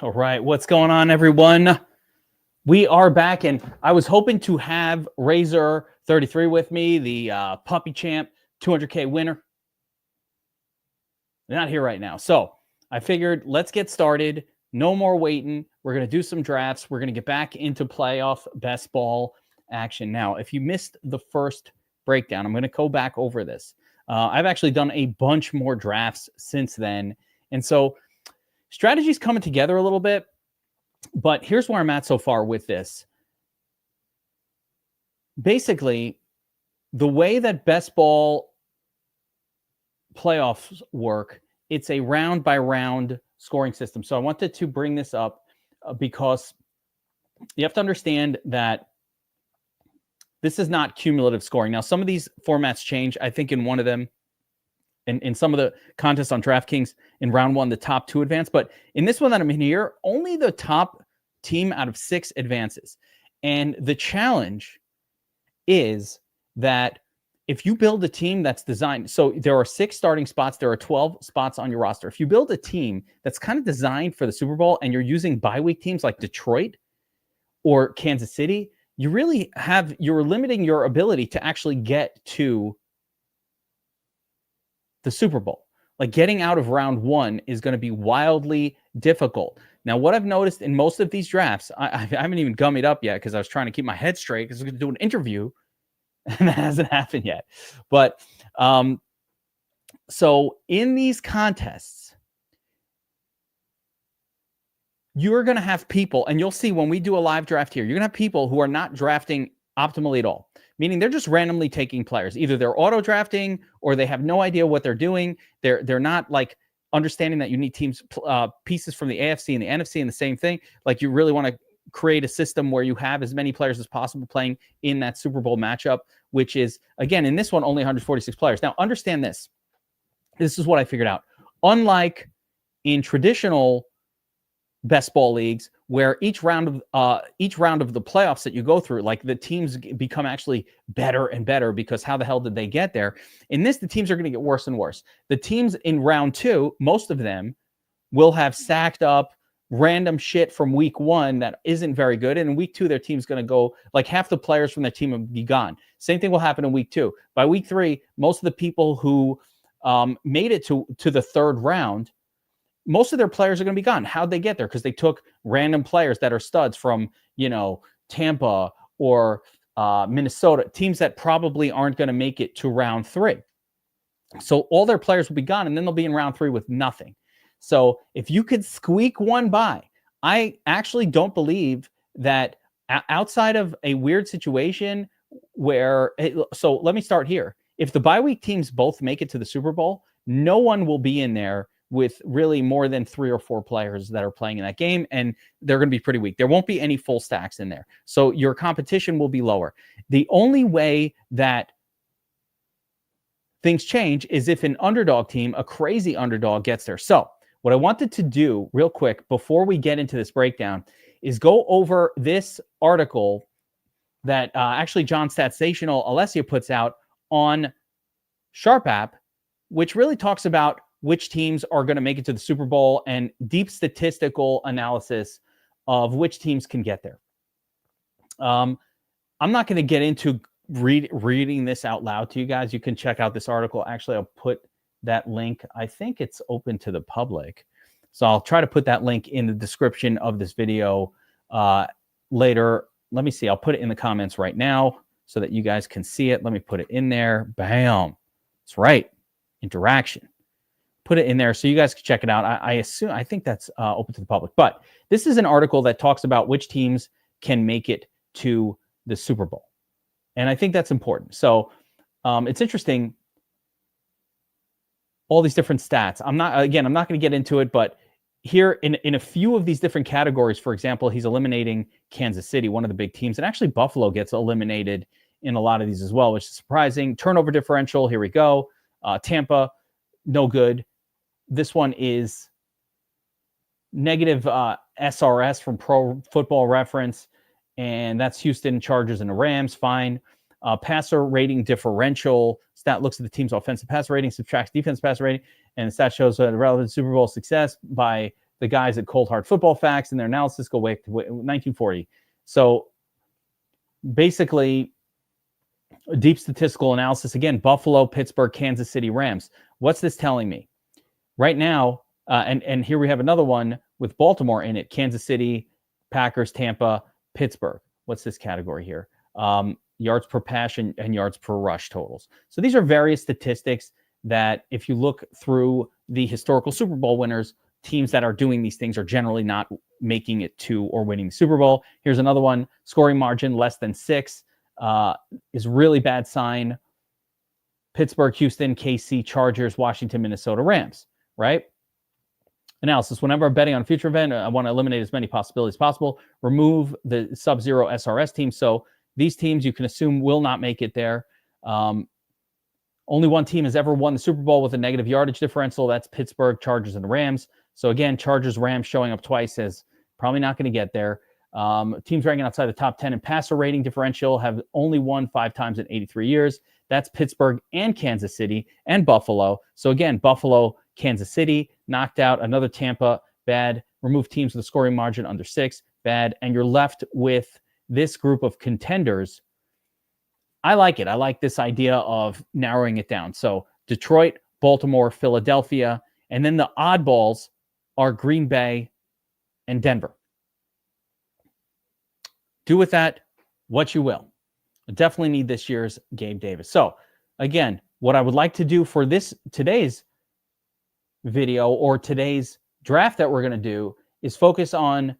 All right, what's going on, everyone? We are back, and I was hoping to have Razor33 with me, the puppy champ, 200K winner. They're not here right now, so I figured let's get started. No more waiting. We're going to do some drafts. We're going to get back into playoff best ball action. Now, if you missed the first breakdown, I'm going to go back over this. I've actually done a bunch more drafts since then, and so strategy's coming together a little bit, but here's where I'm at so far with this. Basically, the way that best ball playoffs work, it's a round by round scoring system. So I wanted to bring this up because you have to understand that this is not cumulative scoring. Now, some of these formats change. I think in one of them, in some of the contests on DraftKings, in round one, the top two advance. But in this one that I'm in here, only the top team out of 6 advances. And the challenge is that if you build a team that's designed, so there are 6 starting spots, there are 12 spots on your roster. If you build a team that's kind of designed for the Super Bowl and you're using bye week teams like Detroit or Kansas City, you're limiting your ability to actually get to the Super Bowl. Like getting out of round one is going to be wildly difficult. Now, what I've noticed in most of these drafts, I haven't even gummied up yet because I was trying to keep my head straight because I was going to do an interview and that hasn't happened yet. But so in these contests, you're going to have people, and you'll see when we do a live draft here, you're going to have people who are not drafting optimally at all. Meaning they're just randomly taking players. Either they're auto drafting or they have no idea what they're doing. They're not like understanding that you need teams pieces from the AFC and the NFC and the same thing. Like you really want to create a system where you have as many players as possible playing in that Super Bowl matchup, which is, again, in this one, only 146 players. Now, understand this. This is what I figured out. Unlike in traditional best ball leagues, where each round of the playoffs that you go through, like the teams become actually better and better because how the hell did they get there? In this, the teams are going to get worse and worse. The teams in round 2, most of them will have stacked up random shit from week 1 that isn't very good. And in week 2, their team's going to go, like half the players from their team will be gone. Same thing will happen in week 2. By week 3, most of the people who made it to the third round, most of their players are going to be gone. How'd they get there? Because they took random players that are studs from, Tampa or Minnesota, teams that probably aren't going to make it to round 3. So all their players will be gone, and then they'll be in round 3 with nothing. So if you could squeak one by, I actually don't believe that outside of a weird situation where, so let me start here. If the bye week teams both make it to the Super Bowl, no one will be in there with really more than 3 or 4 players that are playing in that game, and they're going to be pretty weak. There won't be any full stacks in there. So your competition will be lower. The only way that things change is if an underdog team, a crazy underdog, gets there. So what I wanted to do real quick before we get into this breakdown is go over this article that actually John Statistical Alessia puts out on Sharp app, which really talks about which teams are going to make it to the Super Bowl and deep statistical analysis of which teams can get there. I'm not going to get into reading this out loud to you guys. You can check out this article. Actually, I'll put that link. I think it's open to the public. So I'll try to put that link in the description of this video later. Let me see. I'll put it in the comments right now so that you guys can see it. Let me put it in there. Bam. That's right. Interaction. Put it in there so you guys can check it out. I think that's open to the public. But this is an article that talks about which teams can make it to the Super Bowl. And I think that's important. So it's interesting, all these different stats. I'm not going to get into it, but here in a few of these different categories, for example, he's eliminating Kansas City, one of the big teams. And actually Buffalo gets eliminated in a lot of these as well, which is surprising. Turnover differential, here we go. Tampa, no good. This one is negative SRS from Pro Football Reference, and that's Houston, Chargers, and the Rams. Fine. Passer rating differential. Stat looks at the team's offensive passer rating, subtracts defense passer rating, and the stat shows the relevant Super Bowl success by the guys at Cold Hard Football Facts and their analysis go way to 1940. So basically, deep statistical analysis, again, Buffalo, Pittsburgh, Kansas City, Rams. What's this telling me? Right now, and here we have another one with Baltimore in it, Kansas City, Packers, Tampa, Pittsburgh. What's this category here? Yards per pass and yards per rush totals. So these are various statistics that if you look through the historical Super Bowl winners, teams that are doing these things are generally not making it to or winning the Super Bowl. Here's another one. Scoring margin less than 6 is really bad sign. Pittsburgh, Houston, KC, Chargers, Washington, Minnesota, Rams, right? Analysis. Whenever I'm betting on a future event, I want to eliminate as many possibilities as possible. Remove the sub-zero SRS teams. So these teams you can assume will not make it there. Only one team has ever won the Super Bowl with a negative yardage differential. That's Pittsburgh, Chargers, and the Rams. So again, Chargers, Rams showing up twice is probably not going to get there. Teams ranking outside the top 10 in passer rating differential have only won 5 times in 83 years. That's Pittsburgh and Kansas City and Buffalo. So again, Buffalo, Kansas City, knocked out. Another Tampa, bad. Remove teams with a scoring margin under 6, bad. And you're left with this group of contenders. I like it. I like this idea of narrowing it down. So Detroit, Baltimore, Philadelphia, and then the oddballs are Green Bay and Denver. Do with that what you will. I definitely need this year's Gabe Davis. So again, what I would like to do for today's video or today's draft that we're going to do is focus on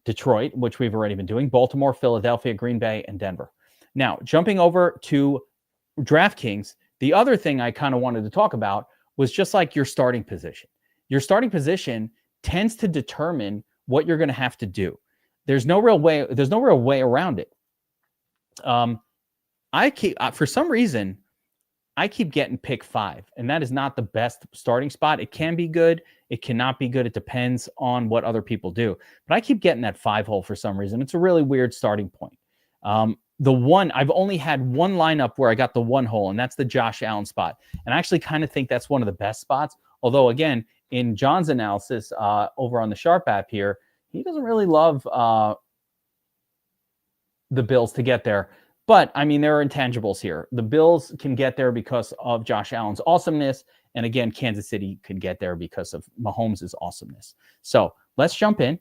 Detroit, which we've already been doing, Baltimore, Philadelphia, Green Bay, and Denver. Now, jumping over to DraftKings, the other thing I kind of wanted to talk about was just like your starting position. Your starting position tends to determine what you're going to have to do. There's no real way around it. For some reason, I keep getting pick 5, and that is not the best starting spot. It can be good. It cannot be good. It depends on what other people do. But I keep getting that 5 hole for some reason. It's a really weird starting point. I've only had one lineup where I got the 1 hole, and that's the Josh Allen spot. And I actually kind of think that's one of the best spots. Although, again, in John's analysis over on the Sharp app here, he doesn't really love the Bills to get there. But, I mean, there are intangibles here. The Bills can get there because of Josh Allen's awesomeness. And, again, Kansas City can get there because of Mahomes' awesomeness. So, let's jump in.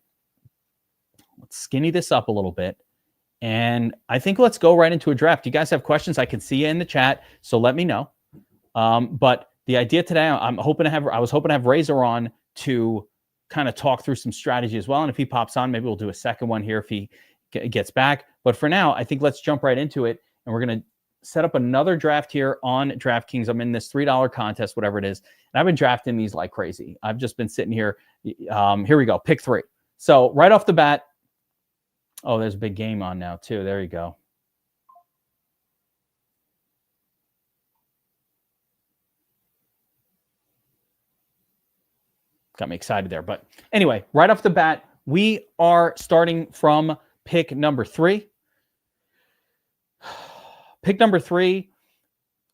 Let's skinny this up a little bit. And I think let's go right into a draft. You guys have questions? I can see you in the chat, so let me know. But the idea today, I was hoping to have Razor on to kind of talk through some strategy as well. And if he pops on, maybe we'll do a second one here if he gets back. But for now, I think let's jump right into it. And we're going to set up another draft here on DraftKings. I'm in this $3 contest, whatever it is. And I've been drafting these like crazy. I've just been sitting here. Here we go. Pick 3. So right off the bat, oh, there's a big game on now too. There you go. Got me excited there. But anyway, right off the bat, we are starting from pick number 3. Pick number 3,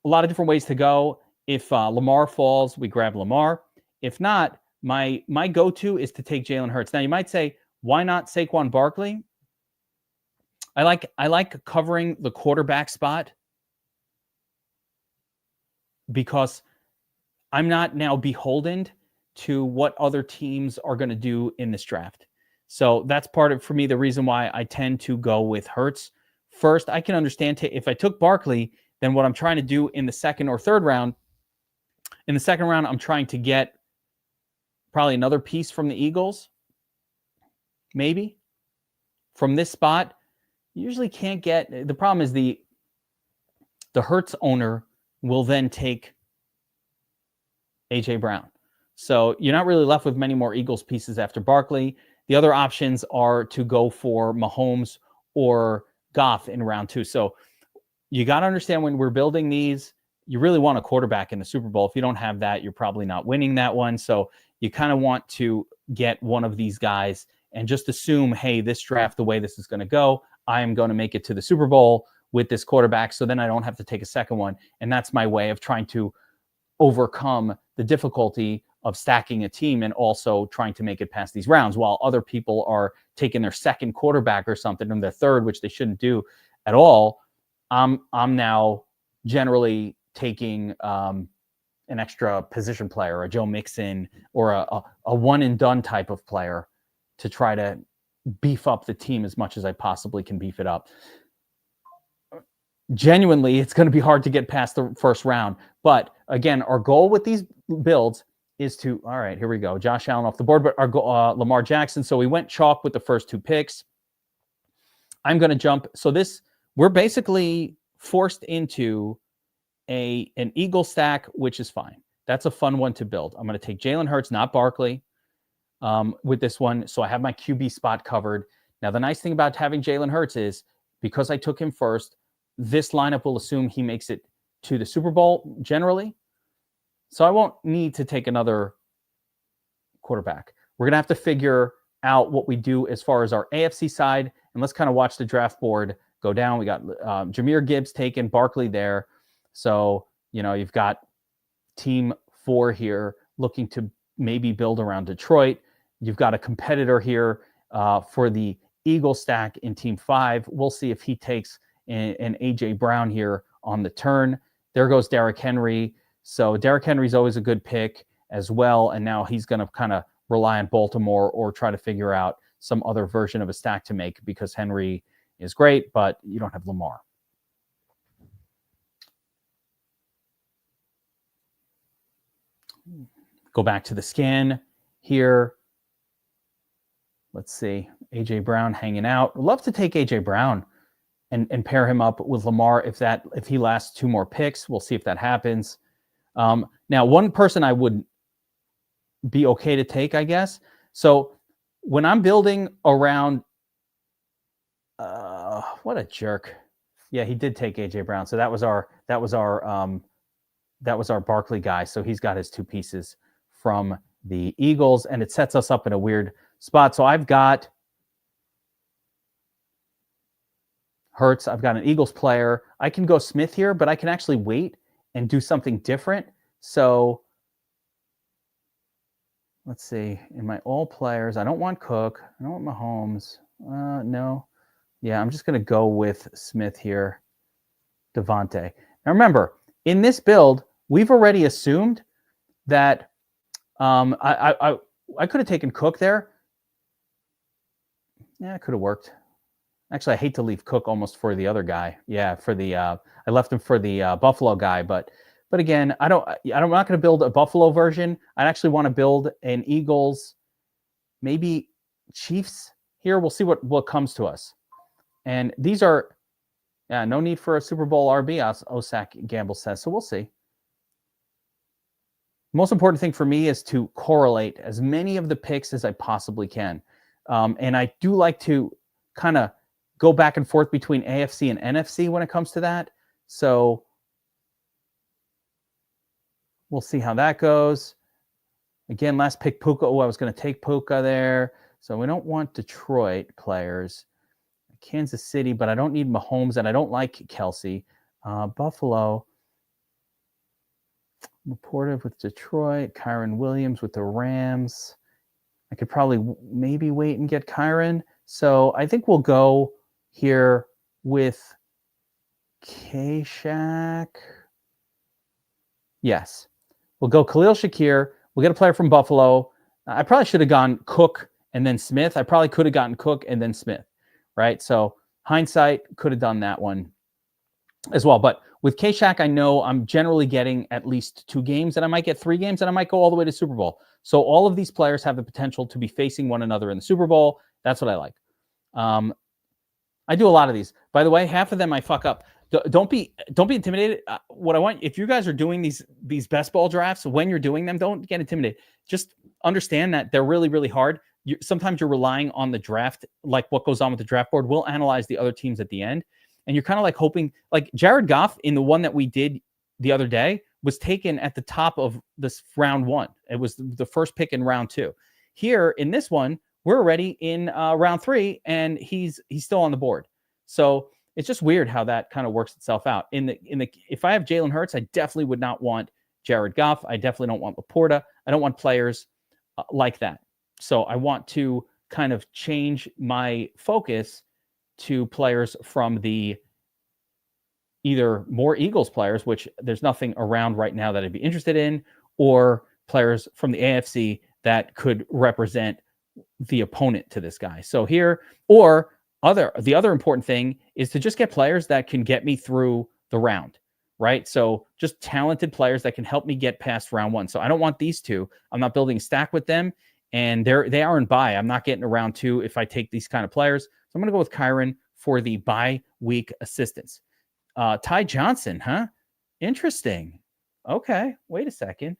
a lot of different ways to go. If Lamar falls, we grab Lamar. If not, my go-to is to take Jalen Hurts. Now, you might say, why not Saquon Barkley? I like covering the quarterback spot because I'm not now beholden to what other teams are going to do in this draft. So that's part of, for me, the reason why I tend to go with Hurts first. I can understand if I took Barkley, then what I'm trying to do in the second or third round, in the second round, I'm trying to get probably another piece from the Eagles, maybe from this spot. You usually can't get, the problem is the Hurts owner will then take A.J. Brown. So you're not really left with many more Eagles pieces after Barkley. The other options are to go for Mahomes or Goff in round 2. So you got to understand when we're building these, you really want a quarterback in the Super Bowl. If you don't have that, you're probably not winning that one. So you kind of want to get one of these guys and just assume, hey, this draft, the way this is going to go, I am going to make it to the Super Bowl with this quarterback. So then I don't have to take a second one. And that's my way of trying to overcome the difficulty stacking a team and also trying to make it past these rounds, while other people are taking their second quarterback or something and their third, which they shouldn't do at all. I'm now generally taking an extra position player, a Joe Mixon, or a one and done type of player to try to beef up the team as much as I possibly can beef it up. Genuinely, it's going to be hard to get past the first round. But again, our goal with these builds is to, all right, here we go. Josh Allen off the board, but our Lamar Jackson. So we went chalk with the first 2 picks. I'm going to jump. So we're basically forced into an Eagle stack, which is fine. That's a fun one to build. I'm going to take Jalen Hurts, not Barkley, with this one. So I have my QB spot covered. Now, the nice thing about having Jalen Hurts is because I took him first, this lineup will assume he makes it to the Super Bowl generally. So I won't need to take another quarterback. We're going to have to figure out what we do as far as our AFC side. And let's kind of watch the draft board go down. We got Jahmyr Gibbs taken, Barkley there. So, you've got team 4 here looking to maybe build around Detroit. You've got a competitor here for the Eagle stack in team 5. We'll see if he takes an A.J. Brown here on the turn. There goes Derrick Henry. So Derrick Henry's always a good pick as well. And now he's going to kind of rely on Baltimore or try to figure out some other version of a stack to make because Henry is great, but you don't have Lamar. Go back to the scan here. Let's see. A.J. Brown hanging out. I'd love to take A.J. Brown and pair him up with Lamar if he lasts 2 more picks. We'll see if that happens. Now, one person I would be okay to take, I guess. So when I'm building around, what a jerk. Yeah, he did take A.J. Brown. So that was our Barkley guy. So he's got his 2 pieces from the Eagles, and it sets us up in a weird spot. So I've got Hurts. I've got an Eagles player. I can go Smith here, but I can actually wait and do something different. So let's see. In my all players, I don't want Cook. I don't want Mahomes. No. Yeah, I'm just going to go with Smith here. Devontae. Now remember, in this build, we've already assumed that I could have taken Cook there. Yeah, it could have worked. Actually, I hate to leave Cook almost for the other guy. Yeah, for the I left him for the Buffalo guy, but again, I'm not going to build a Buffalo version. I actually want to build an Eagles, maybe Chiefs here. We'll see what comes to us. And these are, no need for a Super Bowl RB, Osak Gamble says. So we'll see. The most important thing for me is to correlate as many of the picks as I possibly can. And I do like to kind of go back and forth between AFC and NFC when it comes to that. So we'll see how that goes. Again, last pick, Puka. Oh, I was going to take Puka there. So we don't want Detroit players. Kansas City, but I don't need Mahomes, and I don't like Kelsey. Buffalo. Laporta with Detroit. Kyron Williams with the Rams. I could probably maybe wait and get Kyron. So I think we'll go here with K-Shack. Yes. We'll go Khalil Shakir. We'll get a player from Buffalo. I probably should have gone Cook and then Smith. I probably could have gotten Cook and then Smith, right? So hindsight, could have done that one as well. But with K-Shack, I know I'm generally getting at least 2 games, and I might get 3 games, and I might go all the way to Super Bowl. So all of these players have the potential to be facing one another in the Super Bowl. That's what I like. I do a lot of these. By the way, half of them I fuck up. Don't be intimidated. What I want, if you guys are doing these best ball drafts, when you're doing them, don't get intimidated. Just understand that they're really, really hard. Sometimes you're relying on the draft, like what goes on with the draft board. We'll analyze the other teams at the end. And you're kind of like hoping, like Jared Goff in the one that we did the other day was taken at the top of this round 1. It was the first pick in round 2. Here in this one, we're already in round 3, and he's still on the board. So it's just weird how that kind of works itself out. If I have Jalen Hurts, I definitely would not want Jared Goff. I definitely don't want Laporta. I don't want players like that. So I want to kind of change my focus to players from the either more Eagles players, which there's nothing around right now that I'd be interested in, or players from the AFC that could represent the opponent to this guy. So here, or the other important thing is to just get players that can get me through the round, right? So just talented players that can help me get past round one. So I don't want these two. I'm not building a stack with them, and they are in bye. I'm not getting to round two if I take these kind of players. So I'm going to go with Kyron for the bye week assistance. Ty Johnson, huh? Interesting. Okay, wait a second.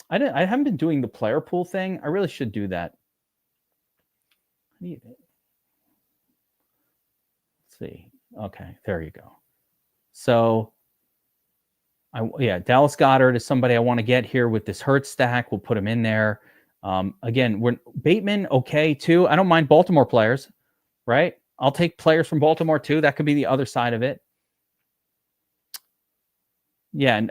I haven't been doing the player pool thing. I really should do that. Let's see. Okay, there you go. So, Dallas Goedert is somebody I want to get here with this Hurts stack. We'll put him in there. Again, Bateman, okay, too. I don't mind Baltimore players, right? I'll take players from Baltimore, too. That could be the other side of it. Yeah, and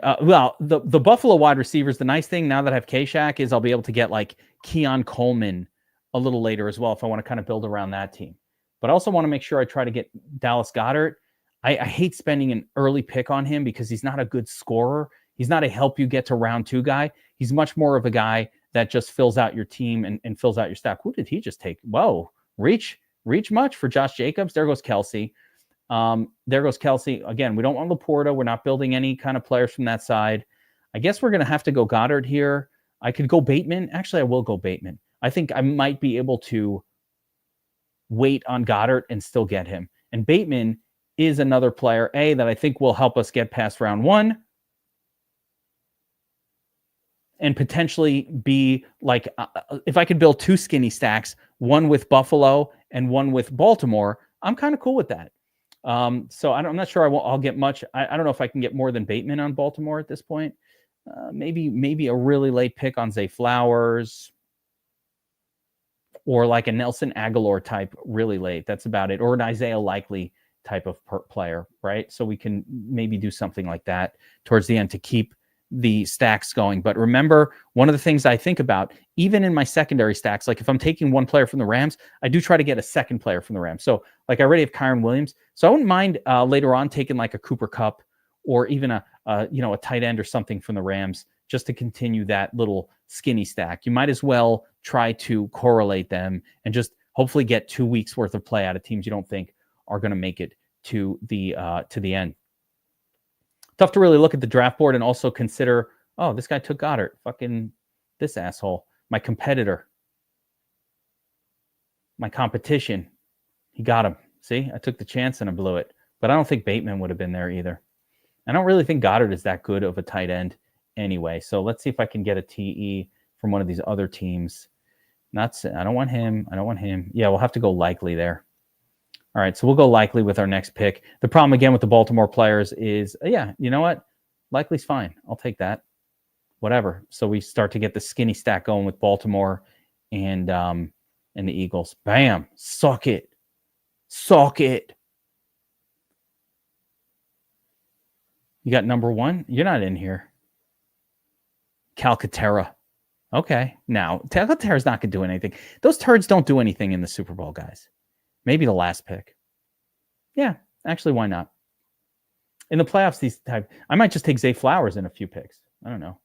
the Buffalo wide receivers, the nice thing now that I have K-Shack is I'll be able to get like Keon Coleman a little later as well if I want to kind of build around that team. But I also want to make sure I try to get Dallas Goedert. I hate spending an early pick on him because he's not a good scorer. He's not a help you get to round two guy. He's much more of a guy that just fills out your team and fills out your stack. Who did he just take? Whoa, reach much for Josh Jacobs. There goes Kelsey. There goes Kelsey. Again, we don't want Laporta. We're not building any kind of players from that side. I guess we're going to have to go Goddard here. I could go Bateman. Actually, I will go Bateman. I think I might be able to wait on Goddard and still get him. And Bateman is another player, that I think will help us get past round one and potentially be like, if I could build two skinny stacks, one with Buffalo and one with Baltimore, I'm kind of cool with that. So I'm not sure I'll get much. I don't know if I can get more than Bateman on Baltimore at this point. Maybe a really late pick on Zay Flowers or like a Nelson Aguilar type really late. That's about it. Or an Isaiah Likely type of player, right? So we can maybe do something like that towards the end to keep the stacks going. But remember, one of the things I think about, even in my secondary stacks, like if I'm taking one player from the Rams, I do try to get a second player from the Rams. So like I already have Kyron Williams. So I wouldn't mind later on taking like a Cooper Kupp or even a tight end or something from the Rams just to continue that little skinny stack. You might as well try to correlate them and just hopefully get 2 weeks worth of play out of teams you don't think are going to make it to the end. Tough to really look at the draft board and also consider, oh, this guy took Goddard. Fucking this asshole. My competitor. My competition. He got him. See, I took the chance and I blew it. But I don't think Bateman would have been there either. I don't really think Goddard is that good of a tight end anyway. So let's see if I can get a TE from one of these other teams. I don't want him. I don't want him. Yeah, we'll have to go Likely there. All right, so we'll go Likely with our next pick. The problem, again, with the Baltimore players is, you know what? Likely's fine. I'll take that. Whatever. So we start to get the skinny stack going with Baltimore and the Eagles. Bam. Suck it. Suck it. You got number one? You're not in here. Calcaterra. Okay. Now, Calcaterra's not going to do anything. Those turds don't do anything in the Super Bowl, guys. Maybe the last pick. Yeah, actually, why not? In the playoffs, I might just take Zay Flowers in a few picks. I don't know.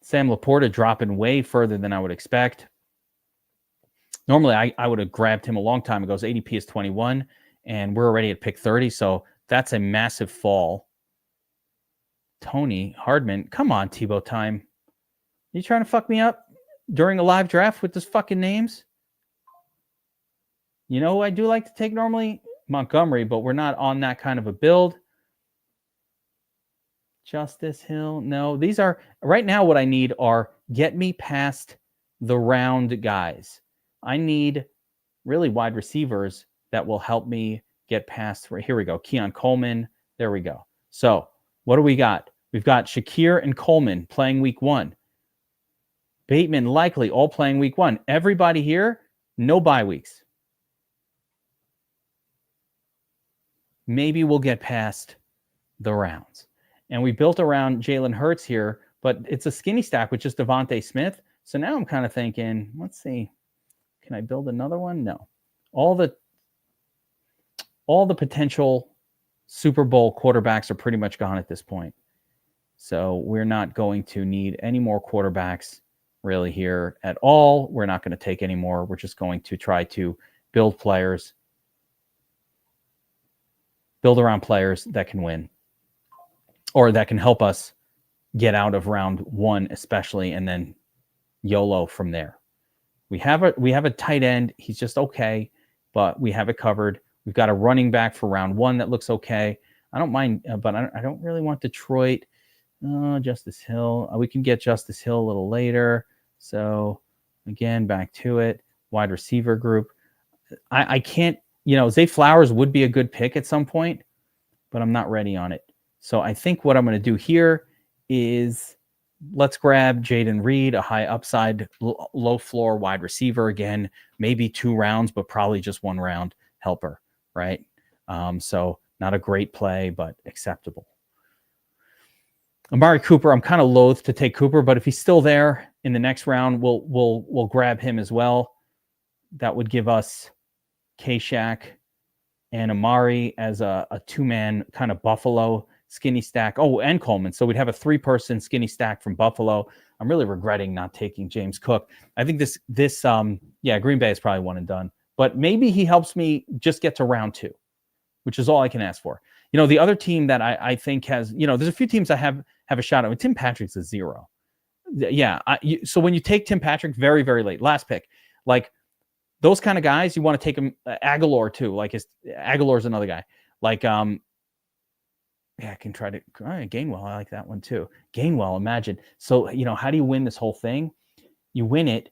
Sam Laporta dropping way further than I would expect. Normally, I would have grabbed him a long time ago. His ADP is 21, and we're already at pick 30, so that's a massive fall. Tony Hardman. Come on, Tebow time. You trying to fuck me up during a live draft with this fucking names? You know who I do like to take normally? Montgomery, but we're not on that kind of a build. Justice Hill. No, these are, right now what I need are get me past the round guys. I need really wide receivers that will help me get past, here we go, Keon Coleman. There we go. So what do we got? We've got Shakir and Coleman playing week one. Bateman, Likely, all playing week one. Everybody here, no bye weeks. Maybe we'll get past the rounds. And we built around Jalen Hurts here, but it's a skinny stack with just Devontae Smith. So now I'm kind of thinking, let's see, can I build another one? No. All the potential Super Bowl quarterbacks are pretty much gone at this point. So we're not going to need any more quarterbacks really here at all. We're not going to take any more. We're just going to try to build players, build around players that can win or that can help us get out of round one, especially, and then YOLO from there. We have a tight end. He's just okay, but we have it covered. We've got a running back for round one that looks okay. I don't mind, but I don't really want Detroit. Justice Hill. We can get Justice Hill a little later. So again, back to it. Wide receiver group. I can't, Zay Flowers would be a good pick at some point, but I'm not ready on it. So I think what I'm going to do here is let's grab Jaden Reed, a high upside, low floor wide receiver. Again, maybe 2 rounds, but probably just 1 round helper, right? So not a great play, but acceptable. Amari Cooper, I'm kind of loath to take Cooper, but if he's still there in the next round, we'll grab him as well. That would give us K-Shack and Amari as a 2-man kind of Buffalo skinny stack. Oh, and Coleman. So we'd have a 3-person skinny stack from Buffalo. I'm really regretting not taking James Cook. I think this Green Bay is probably one and done. But maybe he helps me just get to round 2, which is all I can ask for. The other team that I think has, there's a few teams I have a shot at. Tim Patrick's a 0. Yeah. So when you take Tim Patrick very, very late, last pick, like those kind of guys, you want to take him. Aguilar too. Like Aguilar's another guy. Like I can try to Gainwell. I like that one too. Gainwell, imagine. So how do you win this whole thing? You win it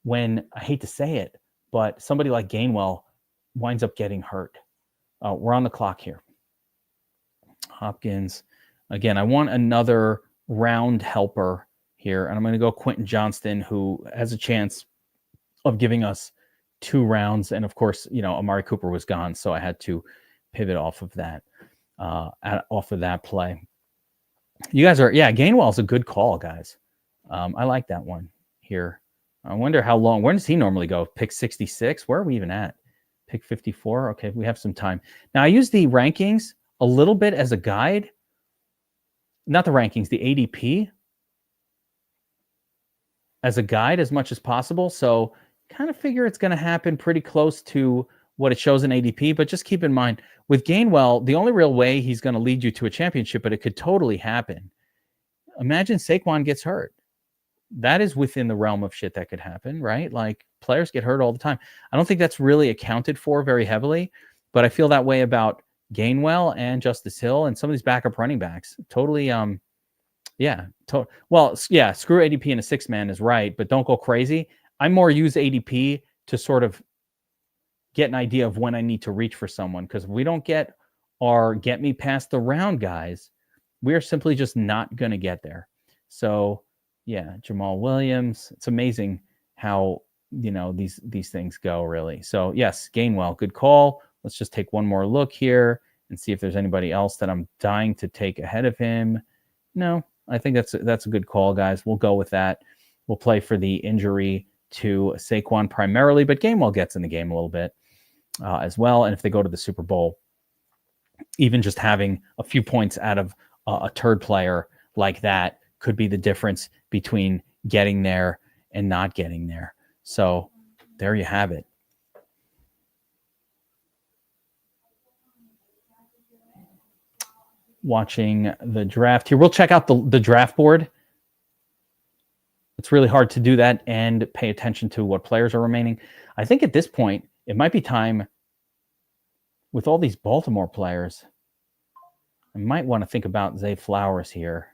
when, I hate to say it, but somebody like Gainwell winds up getting hurt. We're on the clock here. Hopkins. Again, I want another round helper here, and I'm going to go Quentin Johnston, who has a chance of giving us 2 rounds. And of course, Amari Cooper was gone, so I had to pivot off of that play. You guys are, Gainwell's a good call, guys. I like that one here. I wonder how long. When does he normally go? Pick 66? Where are we even at? Pick 54? Okay, we have some time. Now, I use the rankings a little bit as a guide. Not the rankings, the ADP as a guide as much as possible. So kind of figure it's going to happen pretty close to what it shows in ADP. But just keep in mind, with Gainwell, the only real way he's going to lead you to a championship, but it could totally happen. Imagine Saquon gets hurt. That is within the realm of shit that could happen, right? Like players get hurt all the time. I don't think that's really accounted for very heavily, but I feel that way about Gainwell and Justice Hill and some of these backup running backs. Totally, screw ADP in a 6-man is right, but don't go crazy. I more use ADP to sort of get an idea of when I need to reach for someone, because if we don't get me past the round guys, we're simply just not going to get there. So yeah, Jamal Williams. It's amazing how, these things go, really. So yes, Gainwell, good call. Let's just take one more look here and see if there's anybody else that I'm dying to take ahead of him. No, I think that's a good call, guys. We'll go with that. We'll play for the injury to Saquon primarily, but Gainwell gets in the game a little bit as well. And if they go to the Super Bowl, even just having a few points out of a turd player like that could be the difference between getting there and not getting there. So there you have it. Watching the draft here. We'll check out the draft board. It's really hard to do that and pay attention to what players are remaining. I think at this point, it might be time, with all these Baltimore players, I might want to think about Zay Flowers here.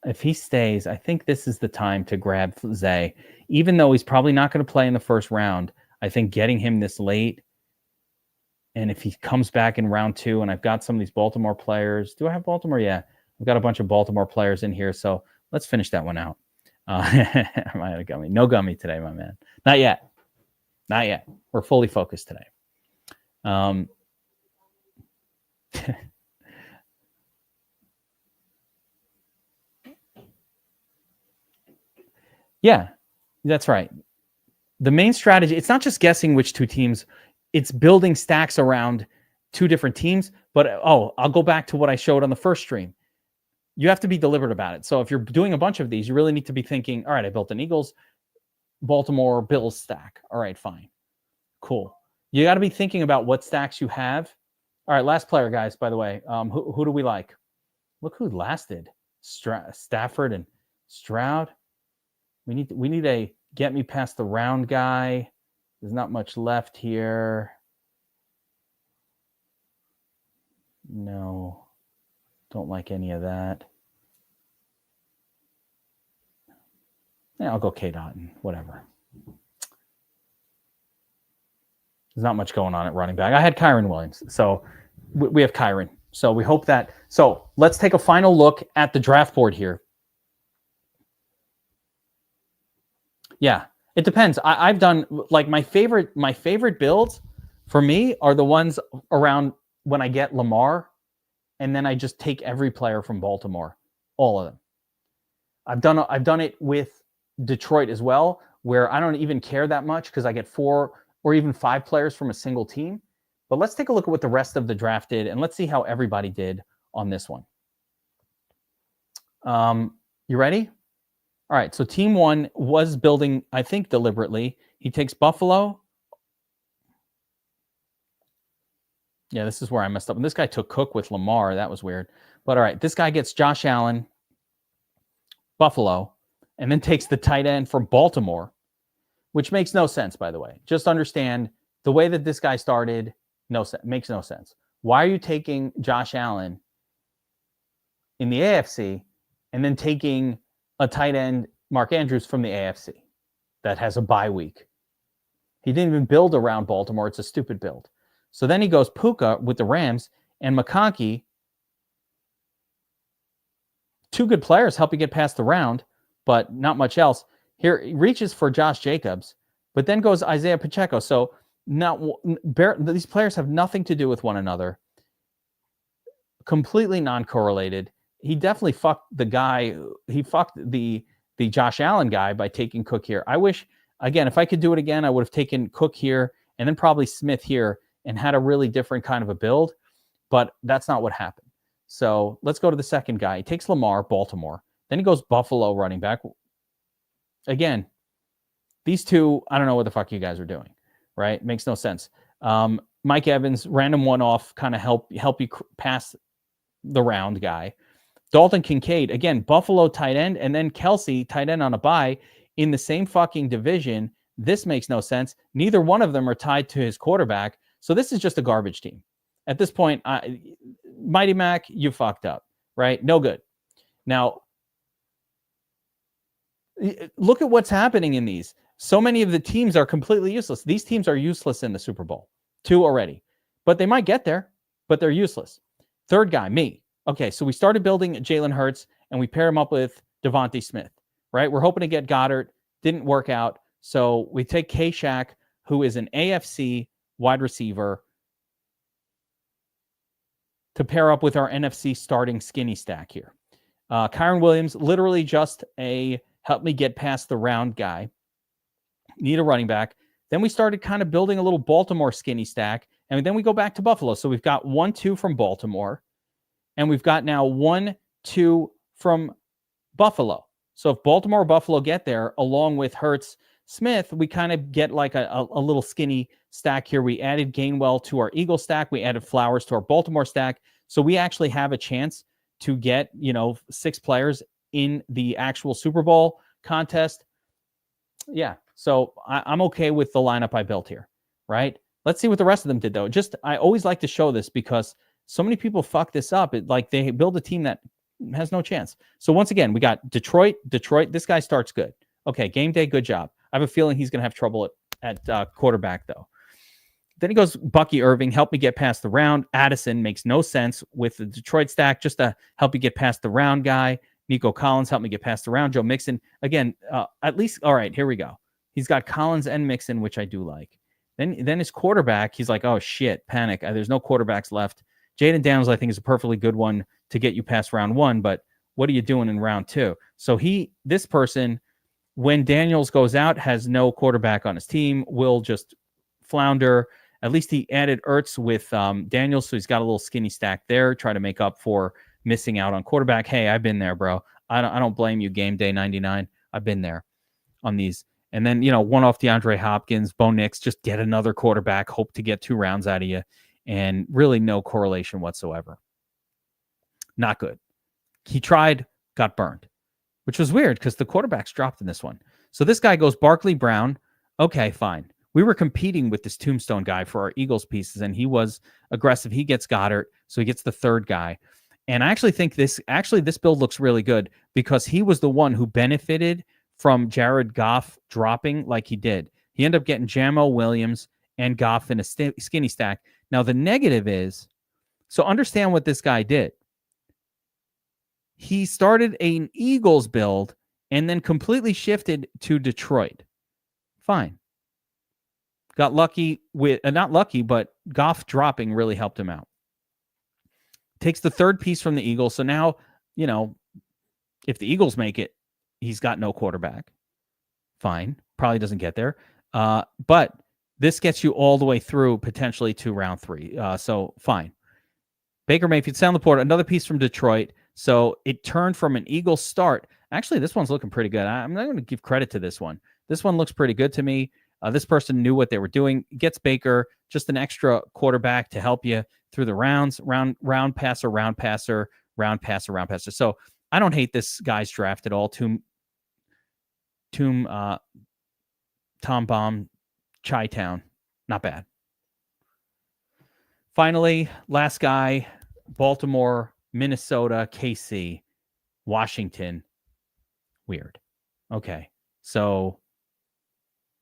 If he stays, I think this is the time to grab Zay. Even though he's probably not going to play in the first round, I think getting him this late, and if he comes back in round 2, and I've got some of these Baltimore players. Do I have Baltimore? Yeah. I've got a bunch of Baltimore players in here, so let's finish that one out. I might have a gummy. No gummy today, my man. Not yet. Not yet. We're fully focused today. Yeah, that's right. The main strategy, it's not just guessing which two teams, it's building stacks around two different teams. But I'll go back to what I showed on the first stream. You have to be deliberate about it. So if you're doing a bunch of these, you really need to be thinking, all right, I built an Eagles, Baltimore, Bills stack. All right, fine. Cool. You got to be thinking about what stacks you have. All right, last player, guys, by the way. Who do we like? Look who lasted. Stafford and Stroud. We need a get me past the round guy. There's not much left here. No. Don't like any of that. Yeah, I'll go K. Dotton, whatever. There's not much going on at running back. I had Kyron Williams. So we have Kyron. So we hope that. So let's take a final look at the draft board here. Yeah, it depends. I've done like my favorite builds for me are the ones around when I get Lamar, and then I just take every player from Baltimore, all of them. I've done it with Detroit as well, where I don't even care that much because I get 4 or even 5 players from a single team. But let's take a look at what the rest of the draft did, and let's see how everybody did on this one. You ready? All right, so team 1 was building, I think, deliberately. He takes Buffalo. Yeah, this is where I messed up. And this guy took Cook with Lamar. That was weird. But all right, this guy gets Josh Allen, Buffalo, and then takes the tight end from Baltimore, which makes no sense, by the way. Just understand the way that this guy started makes no sense. Why are you taking Josh Allen in the AFC and then taking a tight end, Mark Andrews, from the AFC that has a bye week? He didn't even build around Baltimore. It's a stupid build. So then he goes Puka with the Rams and McConkey. 2 good players help you get past the round, but not much else. Here he reaches for Josh Jacobs, but then goes Isaiah Pacheco. So now these players have nothing to do with one another. Completely non-correlated. He definitely fucked the guy. He fucked the Josh Allen guy by taking Cook here. I wish, again, if I could do it again, I would have taken Cook here and then probably Smith here and had a really different kind of a build, but that's not what happened. So let's go to the second guy. He takes Lamar, Baltimore. Then he goes Buffalo running back. Again, these two, I don't know what the fuck you guys are doing, right? Makes no sense. Mike Evans, random one-off, kind of help you pass the round guy. Dalton Kincaid, again, Buffalo tight end, and then Kelsey, tight end on a bye in the same fucking division. This makes no sense. Neither one of them are tied to his quarterback. So this is just a garbage team. At this point, Mighty Mac, you fucked up, right? No good. Now, look at what's happening in these. So many of the teams are completely useless. These teams are useless in the Super Bowl. 2 already. But they might get there, but they're useless. Third guy, me. Okay, so we started building Jalen Hurts, and we paired him up with Devontae Smith, right? We're hoping to get Goddard. Didn't work out. So we take K-Shaq, who is an AFC wide receiver, to pair up with our NFC starting skinny stack here. Kyron Williams, literally just a help me get past the round guy. Need a running back. Then we started kind of building a little Baltimore skinny stack, and then we go back to Buffalo. So we've got 1-2 from Baltimore, and we've got now 1-2 from Buffalo. So if Baltimore or Buffalo get there, along with Hurts, Smith, we kind of get like a little skinny stack here. We added Gainwell to our Eagle stack. We added Flowers to our Baltimore stack. So we actually have a chance to get, 6 players in the actual Super Bowl contest. Yeah. So I'm okay with the lineup I built here, right? Let's see what the rest of them did, though. I always like to show this because so many people fuck this up. They build a team that has no chance. So once again, we got Detroit. This guy starts good. Okay, game day, good job. I have a feeling he's going to have trouble at quarterback, though. Then he goes Bucky Irving, help me get past the round. Addison makes no sense with the Detroit stack, just to help you get past the round guy. Nico Collins, help me get past the round. Joe Mixon, again, at least, all right, here we go. He's got Collins and Mixon, which I do like. Then his quarterback, he's like, oh, shit, panic. There's no quarterbacks left. Jaden Daniels, I think, is a perfectly good one to get you past round 1, but what are you doing in round 2? So this person when Daniels goes out, has no quarterback on his team, will just flounder. At least he added Ertz with Daniels, so he's got a little skinny stack there, try to make up for missing out on quarterback. Hey, I've been there, bro. I don't blame you, game day 99. I've been there on these. And then, one off DeAndre Hopkins, Bo Nix, just get another quarterback, hope to get 2 rounds out of you, and really no correlation whatsoever. Not good. He tried, got burned, which was weird because the quarterbacks dropped in this one. So this guy goes Barkley Brown. Okay, fine. We were competing with this Tombstone guy for our Eagles pieces, and he was aggressive. He gets Goddard, so he gets the third guy. And I actually think this build looks really good because he was the one who benefited from Jared Goff dropping like he did. He ended up getting Jamo Williams and Goff in a skinny stack. Now, the negative is, so understand what this guy did. He started an Eagles build and then completely shifted to Detroit. Fine. Got lucky with, not lucky, but Goff dropping really helped him out. Takes the third piece from the Eagles. So now, if the Eagles make it, he's got no quarterback. Fine. Probably doesn't get there. But this gets you all the way through potentially to round 3. So fine. Baker Mayfield, Sam Laporta, another piece from Detroit. So it turned from an Eagles start. Actually, this one's looking pretty good. I'm not going to give credit to this one. This one looks pretty good to me. This person knew what they were doing. Gets Baker, just an extra quarterback to help you through the rounds. Round passer. So I don't hate this guy's draft at all. Tom Bomb, Chi-Town. Not bad. Finally, last guy, Baltimore, Minnesota, KC, Washington. Weird. Okay. So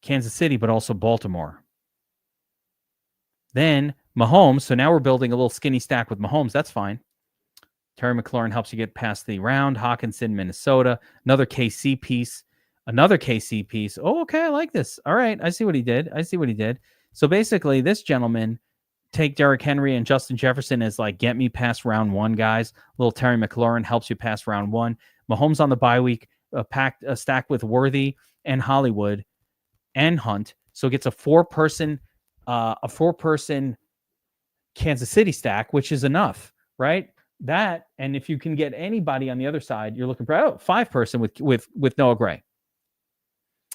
Kansas City, but also Baltimore. Then Mahomes. So now we're building a little skinny stack with Mahomes. That's fine. Terry McLaurin helps you get past the round. Hawkinson, Minnesota. Another KC piece. Oh, okay. I like this. All right. I see what he did. So basically, this gentleman, take Derrick Henry and Justin Jefferson as like, get me past round 1, guys. Little Terry McLaurin helps you pass round 1. Mahomes on the bye week, stacked with Worthy and Hollywood and Hunt. So it gets a 4-person Kansas City stack, which is enough, right? That, and if you can get anybody on the other side, you're looking for 5-person with Noah Gray.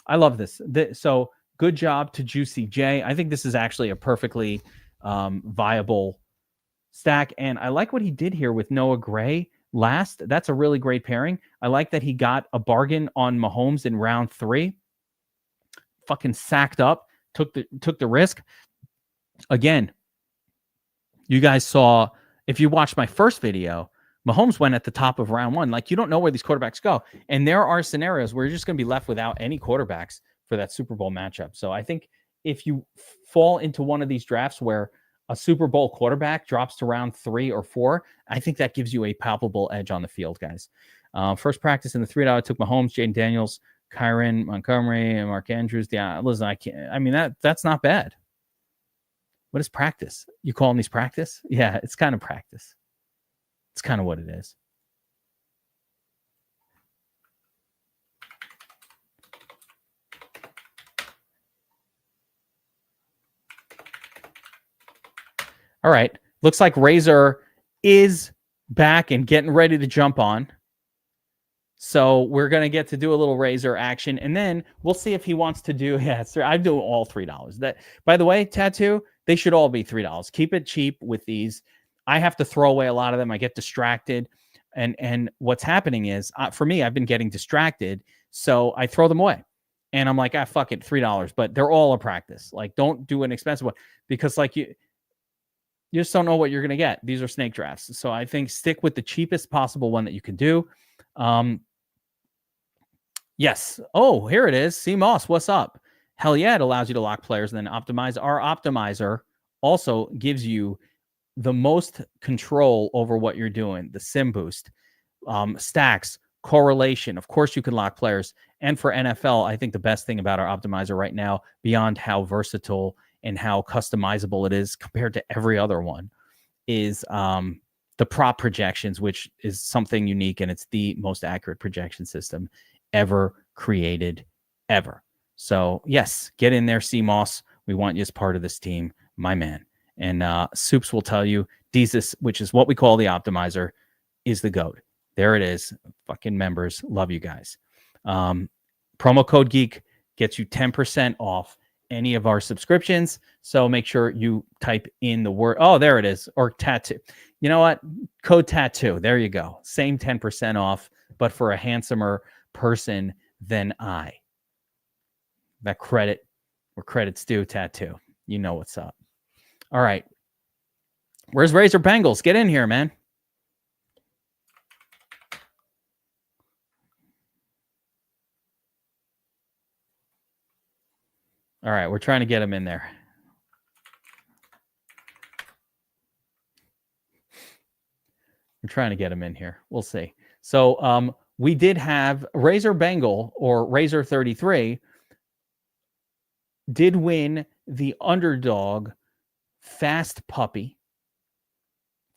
I love this. So good job to Juicy J. I think this is actually a perfectly viable stack, and I like what he did here with Noah Gray last. That's a really great pairing. I like that he got a bargain on Mahomes in round 3. Fucking sacked up, took the risk. Again, you guys saw, if you watched my first video, Mahomes went at the top of round 1. Like, you don't know where these quarterbacks go. And there are scenarios where you're just going to be left without any quarterbacks for that Super Bowl matchup. So I think if you fall into one of these drafts where a Super Bowl quarterback drops to round 3 or 4, I think that gives you a palpable edge on the field, guys. First practice in the $3, I took Mahomes, Jaden Daniels, Kyron Montgomery, and Mark Andrews. Yeah, listen, that's not bad. What is practice? You calling these practice? Yeah, it's kind of practice. It's kind of what it is. All right. Looks like Razor is back and getting ready to jump on. So we're going to get to do a little Razor action, and then we'll see if he wants to do, I do all $3. That, by the way, Tattoo, they should all be $3. Keep it cheap with these. I have to throw away a lot of them. I get distracted. And what's happening is, for me, I've been getting distracted, so I throw them away. And I'm like, fuck it, $3. But they're all a practice. Like, don't do an expensive one, because like you just don't know what you're going to get. These are snake drafts. So I think stick with the cheapest possible one that you can do. Yes. Oh, here it is. C Moss, what's up? Hell yeah, it allows you to lock players and then optimize. Our optimizer also gives you the most control over what you're doing. The sim boost, stacks, correlation. Of course, you can lock players. And for NFL, I think the best thing about our optimizer right now, beyond how versatile and how customizable it is compared to every other one, is the prop projections, which is something unique, and it's the most accurate projection system ever created ever. So yes, get in there, CMOS. We want you as part of this team, my man. And Soups will tell you, Jesus, which is what we call the optimizer, is the GOAT. There it is. Fucking members. Love you guys. Promo code Geek gets you 10% off any of our subscriptions. So make sure you type in the word. Oh, there it is. Or tattoo. You know what? Code tattoo. There you go. Same 10% off, but for a handsomer person than I. That credit where credit's due, tattoo. You know what's up. All right. Where's Razor Bengals? Get in here, man. All right. We're trying to get him in there. We're trying to get him in here. We'll see. So we did have Razor Bengal or Razor33 did win the Underdog Fast Puppy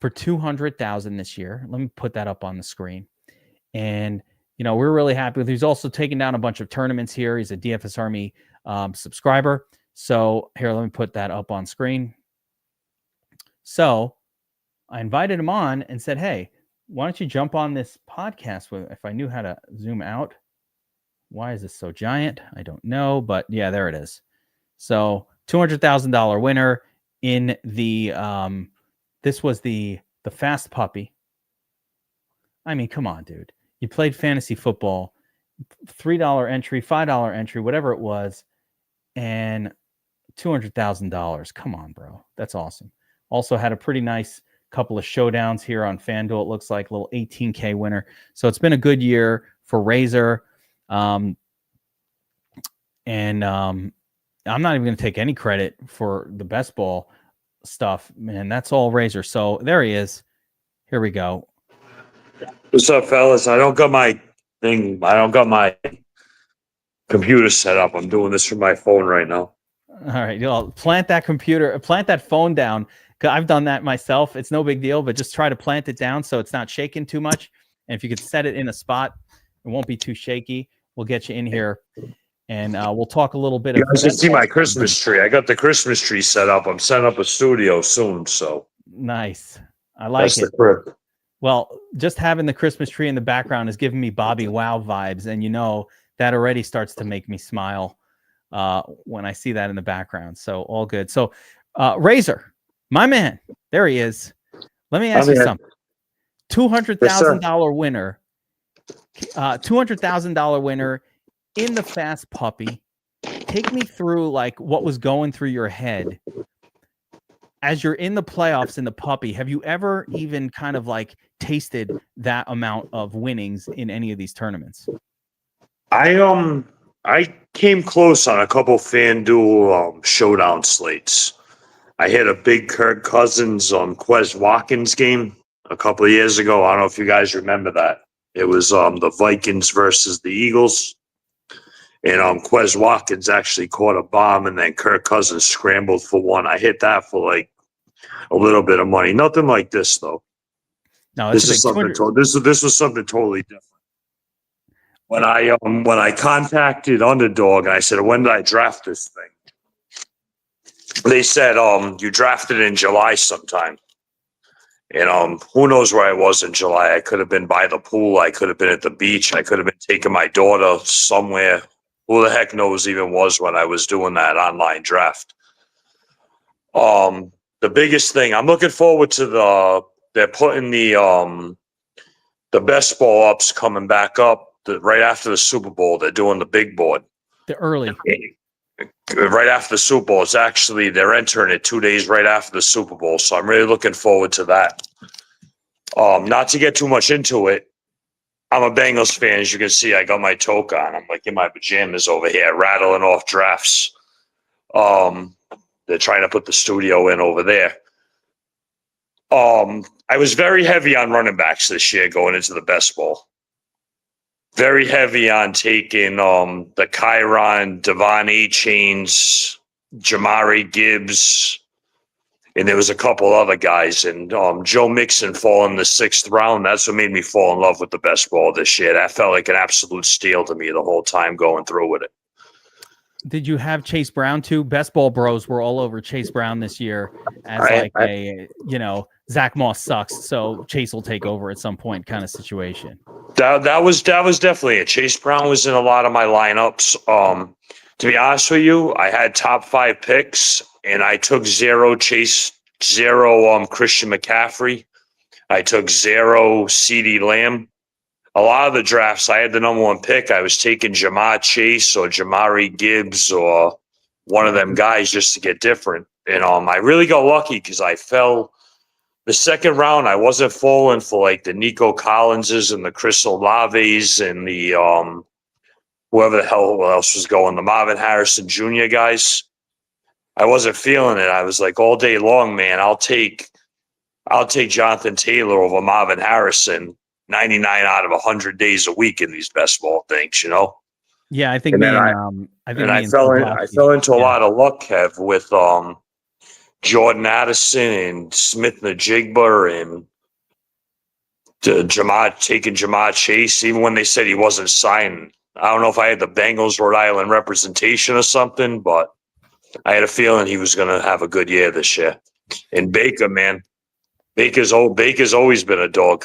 for $200,000 this year. Let me put that up on the screen. And, you know, we're really happy with. He's also taken down a bunch of tournaments here. He's a DFS Army subscriber. So here, let me put that up on screen. So I invited him on and said, hey, why don't you jump on this podcast with, if I knew how to zoom out. Why is this so giant? I don't know, but yeah, there it is. So $200,000 winner in the, this was the Fast Puppy. I mean, come on, dude. You played fantasy football, $3 entry, $5 entry, whatever it was, and $200,000. Come on, bro. That's awesome. Also had a pretty nice couple of showdowns here on FanDuel. It looks like a little 18K winner. So it's been a good year for Razor. I'm not even going to take any credit for the best ball stuff, man. That's all Razor. So there he is. Here we go. What's up, fellas? I don't got my thing. I don't got my computer set up. I'm doing this from my phone right now. All right, you'll plant that phone down. I've done that myself. It's no big deal, but just try to plant it down so it's not shaking too much. And if you could set it in a spot, it won't be too shaky. We'll get you in here, and we'll talk a little bit. You guys can see my Christmas tree. I got the Christmas tree set up. I'm setting up a studio soon, so nice. I like it. Well, just having the Christmas tree in the background is giving me Bobby Wow vibes, and you know that already starts to make me smile when I see that in the background. So all good. So Razor, my man, there he is. Let me ask you something. $200,000 winner. $200,000 winner in the Fast Puppy. Take me through like what was going through your head as you're in the playoffs in the Puppy. Have you ever even kind of like tasted that amount of winnings in any of these tournaments? I came close on a couple FanDuel showdown slates. I hit a big Kirk Cousins Quez Watkins game a couple of years ago. I don't know if you guys remember that. It was the Vikings versus the Eagles. And Quez Watkins actually caught a bomb, and then Kirk Cousins scrambled for one. I hit that for like a little bit of money. Nothing like this though. No, this is something. This was something totally different. When I contacted Underdog and I said, when did I draft this thing? They said, you drafted in July sometime. And who knows where I was in July? I could have been by the pool. I could have been at the beach. I could have been taking my daughter somewhere. Who the heck knows even was when I was doing that online draft. The biggest thing, I'm looking forward to they're putting the best ball ups coming back up right after the Super Bowl. They're doing the big board. The early. Right after the Super Bowl. It's actually, they're entering it 2 days right after the Super Bowl. So I'm really looking forward to that. Not to get too much into it. I'm a Bengals fan. As you can see, I got my toque on. I'm like in my pajamas over here, rattling off drafts. They're trying to put the studio in over there. I was very heavy on running backs this year going into the best ball. Very heavy on taking the Chiron, Devon A. Chains, Jamari Gibbs. and there was a couple other guys, and Joe Mixon falling in the 6th round. That's what made me fall in love with the best ball this year. That felt like an absolute steal to me the whole time going through with it. Did you have Chase Brown too? Best Ball bros were all over Chase Brown this year as Zach Moss sucks, so Chase will take over at some point kind of situation. That was definitely it. Chase Brown was in a lot of my lineups. To be honest with you, I had top 5 picks, and I took 0 Chase, 0 Christian McCaffrey. I took 0 CeeDee Lamb. A lot of the drafts, I had the number 1 pick. I was taking Jamar Chase or Jamari Gibbs or one of them guys just to get different. And I really got lucky because I fell the 2nd round. I wasn't falling for like the Nico Collinses and the Chris Olaves and the whoever the hell else was going, the Marvin Harrison Jr. guys. I wasn't feeling it. I was like, all day long, man, I'll take Jonathan Taylor over Marvin Harrison 99 out of 100 days a week in these best ball things, you know? Yeah, I think I fell into a lot of luck, Kev, with Jordan Addison and Smith Najigba and taking Jamar Chase, even when they said he wasn't signing. I don't know if I had the Bengals Rhode Island representation or something, but I had a feeling he was going to have a good year this year. And Baker, man, Baker's always been a dog.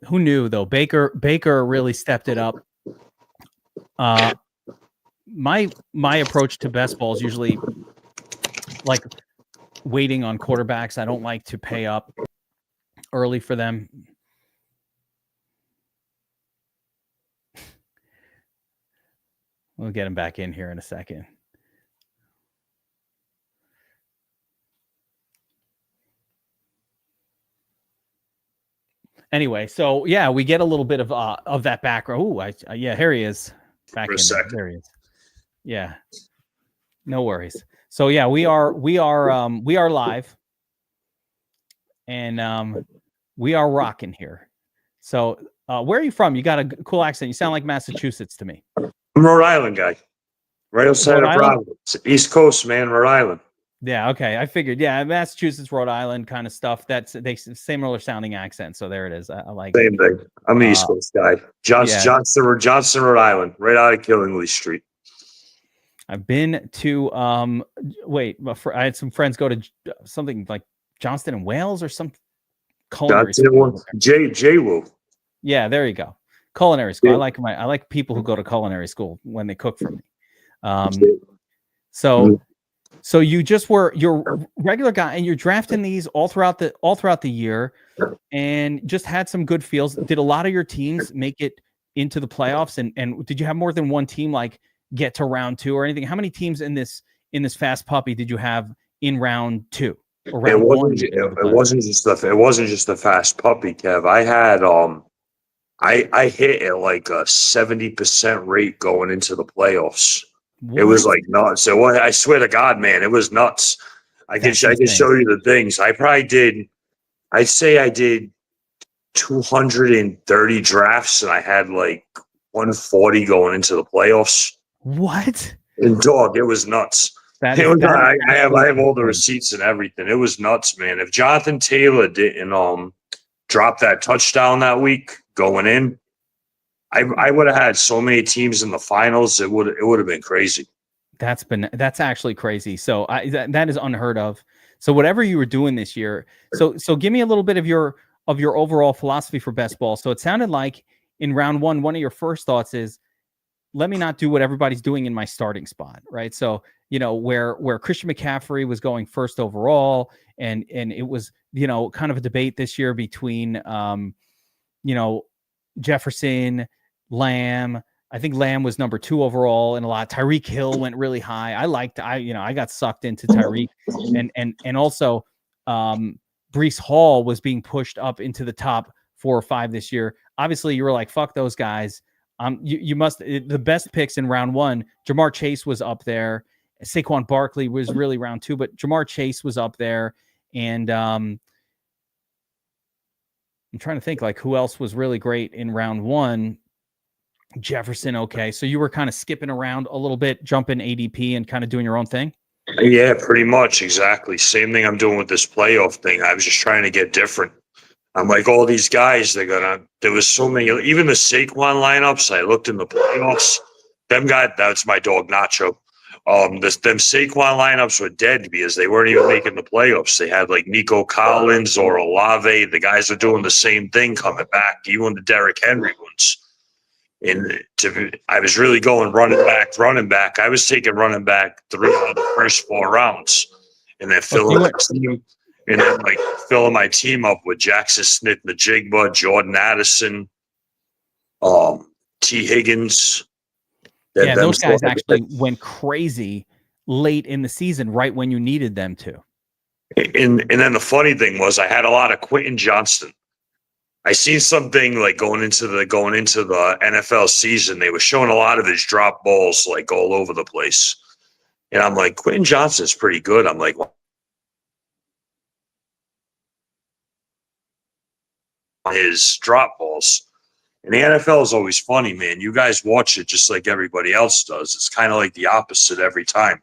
Who knew though? Baker really stepped it up. My approach to best ball is usually like waiting on quarterbacks. I don't like to pay up early for them. We'll get him back in here in a second. Anyway, so yeah, we get a little bit of that background. Oh, yeah, here he is. Back in there. There he is. Yeah, no worries. So yeah, we are live, and we are rocking here. So where are you from? You got a cool accent. You sound like Massachusetts to me. I'm a Rhode Island guy, right outside of Providence, East Coast, man, Rhode Island. Yeah, okay, I figured. Yeah, Massachusetts, Rhode Island, kind of stuff. They similar sounding accent. So there it is. I like same thing. I'm an East Coast guy. Johnson, Rhode Island, right out of Killingly Street. I've been to I had some friends go to something like Johnston and Wales or some culinary school. J Woo. Yeah, there you go. Culinary school. Yeah. I like people who go to culinary school when they cook for me. So you're regular guy, and you're drafting these all throughout the year, and just had some good feels. Did a lot of your teams make it into the playoffs? And did you have more than one team like get to round 2 or anything? How many teams in this fast puppy did you have in round 2 or round 1? It wasn't just the fast puppy, Kev. I had I hit at like a 70% rate going into the playoffs. What? It was like nuts. So I swear to God, man, it was nuts. I can show you the things. I'd say I did 230 drafts, and I had like 140 going into the playoffs. What? And dog, it was nuts. I have all the receipts and everything. It was nuts, man. If Jonathan Taylor didn't drop that touchdown that week going in, I would have had so many teams in the finals. It would have been crazy. That's actually crazy. So that is unheard of. So whatever you were doing this year, so give me a little bit of your overall philosophy for best ball. So it sounded like in round 1, one of your first thoughts is, let me not do what everybody's doing in my starting spot, right? So where Christian McCaffrey was going first overall, and it was kind of a debate this year between Jefferson, Lamb. I think Lamb was number 2 overall, and a lot. Tyreek Hill went really high. I got sucked into Tyreek, and also Breece Hall was being pushed up into the top 4 or 5 this year. Obviously, you were like, fuck those guys. You must the best picks in round 1. Jamar Chase was up there. Saquon Barkley was really round 2, but Jamar Chase was up there, and I'm trying to think like who else was really great in round 1. Jefferson, okay. So you were kind of skipping around a little bit, jumping ADP and kind of doing your own thing? Yeah, pretty much. Exactly. Same thing I'm doing with this playoff thing. I was just trying to get different. I'm like, all these guys, there was so many, even the Saquon lineups. I looked in the playoffs. That's my dog, Nacho. Them Saquon lineups were dead because they weren't even making the playoffs. They had like Nico Collins or Olave. The guys are doing the same thing coming back, even the Derrick Henry ones. I was really going running back. I was taking running back 3 out of the first 4 rounds, and then filling my team up with Jackson Smith, Najigba, Jordan Addison, T. Higgins. Yeah, those guys actually went crazy late in the season, right when you needed them to. And then the funny thing was, I had a lot of Quentin Johnston. I seen something like going into the NFL season, they were showing a lot of his drop balls like all over the place. And I'm like, Quentin Johnston's pretty good. I'm like, his drop balls. And the NFL is always funny, man. You guys watch it just like everybody else does. It's kind of like the opposite every time.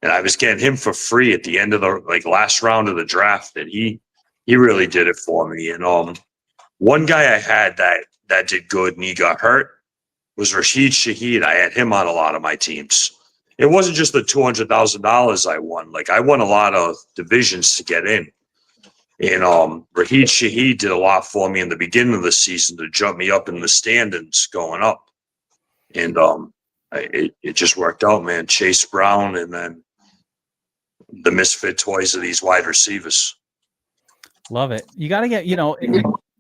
And I was getting him for free at the end of the last round of the draft, and he really did it for me. And one guy I had that did good and he got hurt was Rashid Shaheed. I had him on a lot of my teams. It wasn't just the $200,000 I won. Like, I won a lot of divisions to get in. And Rashid Shaheed did a lot for me in the beginning of the season to jump me up in the standings going up. And it just worked out, man. Chase Brown and then the misfit toys of these wide receivers. Love it. You got to get,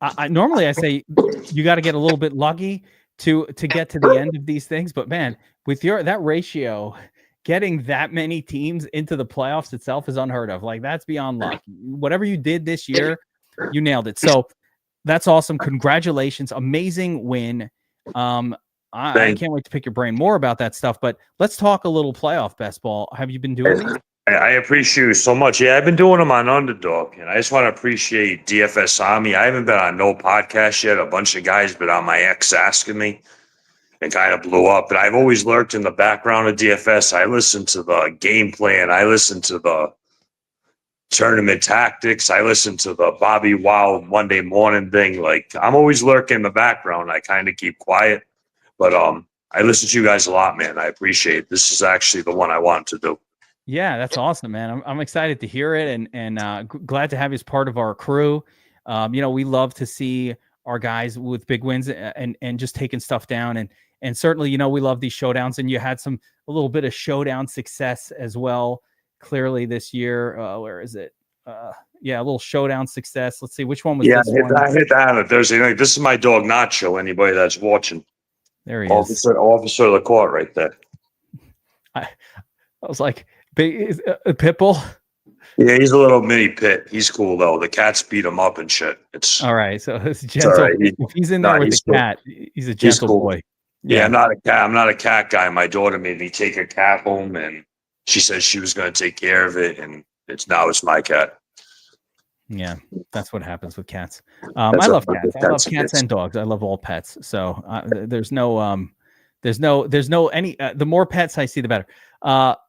I normally I say you got to get a little bit lucky to get to the end of these things, but man, with that ratio, getting that many teams into the playoffs itself is unheard of. Like, that's beyond luck. Whatever you did this year, you nailed it. So that's awesome. Congratulations. Amazing win. I can't wait to pick your brain more about that stuff, but let's talk a little playoff best ball. Have you been doing these? I appreciate you so much. Yeah, I've been doing them on Underdog, and I just want to appreciate DFS Army. I haven't been on no podcast yet. A bunch of guys been on my ex asking me, and kind of blew up. But I've always lurked in the background of DFS. I listen to the game plan. I listen to the tournament tactics. I listen to the Bobby Wow Monday morning thing. Like, I'm always lurking in the background. I kind of keep quiet, but I listen to you guys a lot, man. I appreciate it. This is actually the one I want to do. Yeah, that's awesome, man. I'm excited to hear it, and glad to have you as part of our crew. We love to see our guys with big wins and just taking stuff down, and certainly, we love these showdowns. And you had a little bit of showdown success as well, clearly this year. Where is it? A little showdown success. Let's see, which one was this one? I hit that on a Thursday night. This is my dog Nacho. Anybody that's watching, there he is. Officer of the court, right there. I was like, big a pit bull. Yeah, he's a little mini pit. He's cool though. The cats beat him up and shit. It's all right. So it's gentle. Right. If he's in there with the cat, he's a gentle boy. Yeah, I'm not a cat. I'm not a cat guy. My daughter made me take her cat home, and she said she was going to take care of it, and it's my cat. Yeah, that's what happens with cats. I love cats. I love cats and dogs. I love all pets. So there's no any. The more pets I see, the better.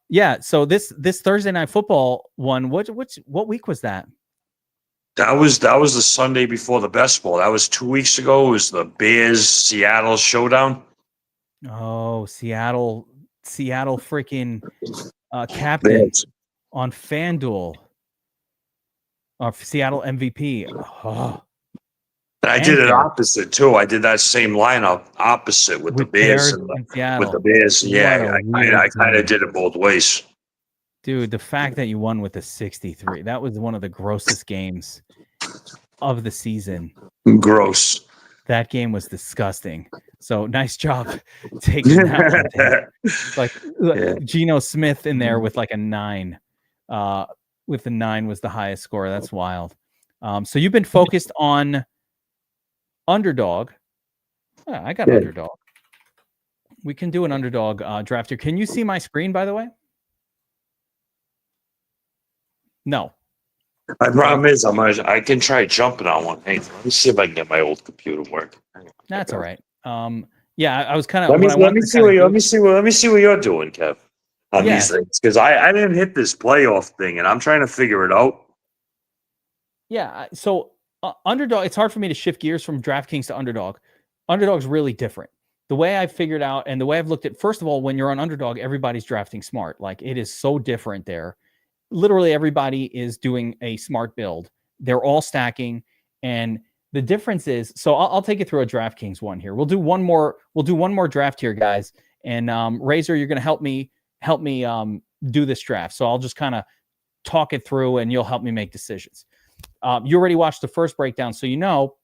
Yeah. So this Thursday night football one. What week was that? That was the Sunday before the best ball. That was 2 weeks ago. It was the Bears Seattle showdown. Oh, Seattle freaking captain on FanDuel. Seattle MVP. Oh. And I did it opposite too. I did that same lineup opposite with the Bears and with the Bears. Yeah, I kind of did it both ways. Dude, the fact that you won with the 63, that was one of the grossest games of the season. Gross. That game was disgusting. So nice job taking that one. Like Geno Smith in there with like a 9. With the 9 was the highest score. That's wild. So you've been focused on Underdog. Oh, I got Underdog. We can do an Underdog draft here. Can you see my screen, by the way? No. My problem is I can try jumping on one. Hey, let me see if I can get my old computer working. That's all right. Yeah, I was kind of. Let me see what you're doing, Kev. on these things because I didn't hit this playoff thing and I'm trying to figure it out. Yeah. So Underdog, it's hard for me to shift gears from DraftKings to Underdog. Underdog's really different. The way I've figured out and the way I've looked at, first of all, when you're on Underdog, everybody's drafting smart. Like it is so different there. Literally everybody is doing a smart build. They're all stacking. And the difference is, so I'll take you through a DraftKings one here. We'll do one more draft here, guys. And Razor, you're going to help me do this draft. So I'll just kind of talk it through and you'll help me make decisions. You already watched the first breakdown, so you know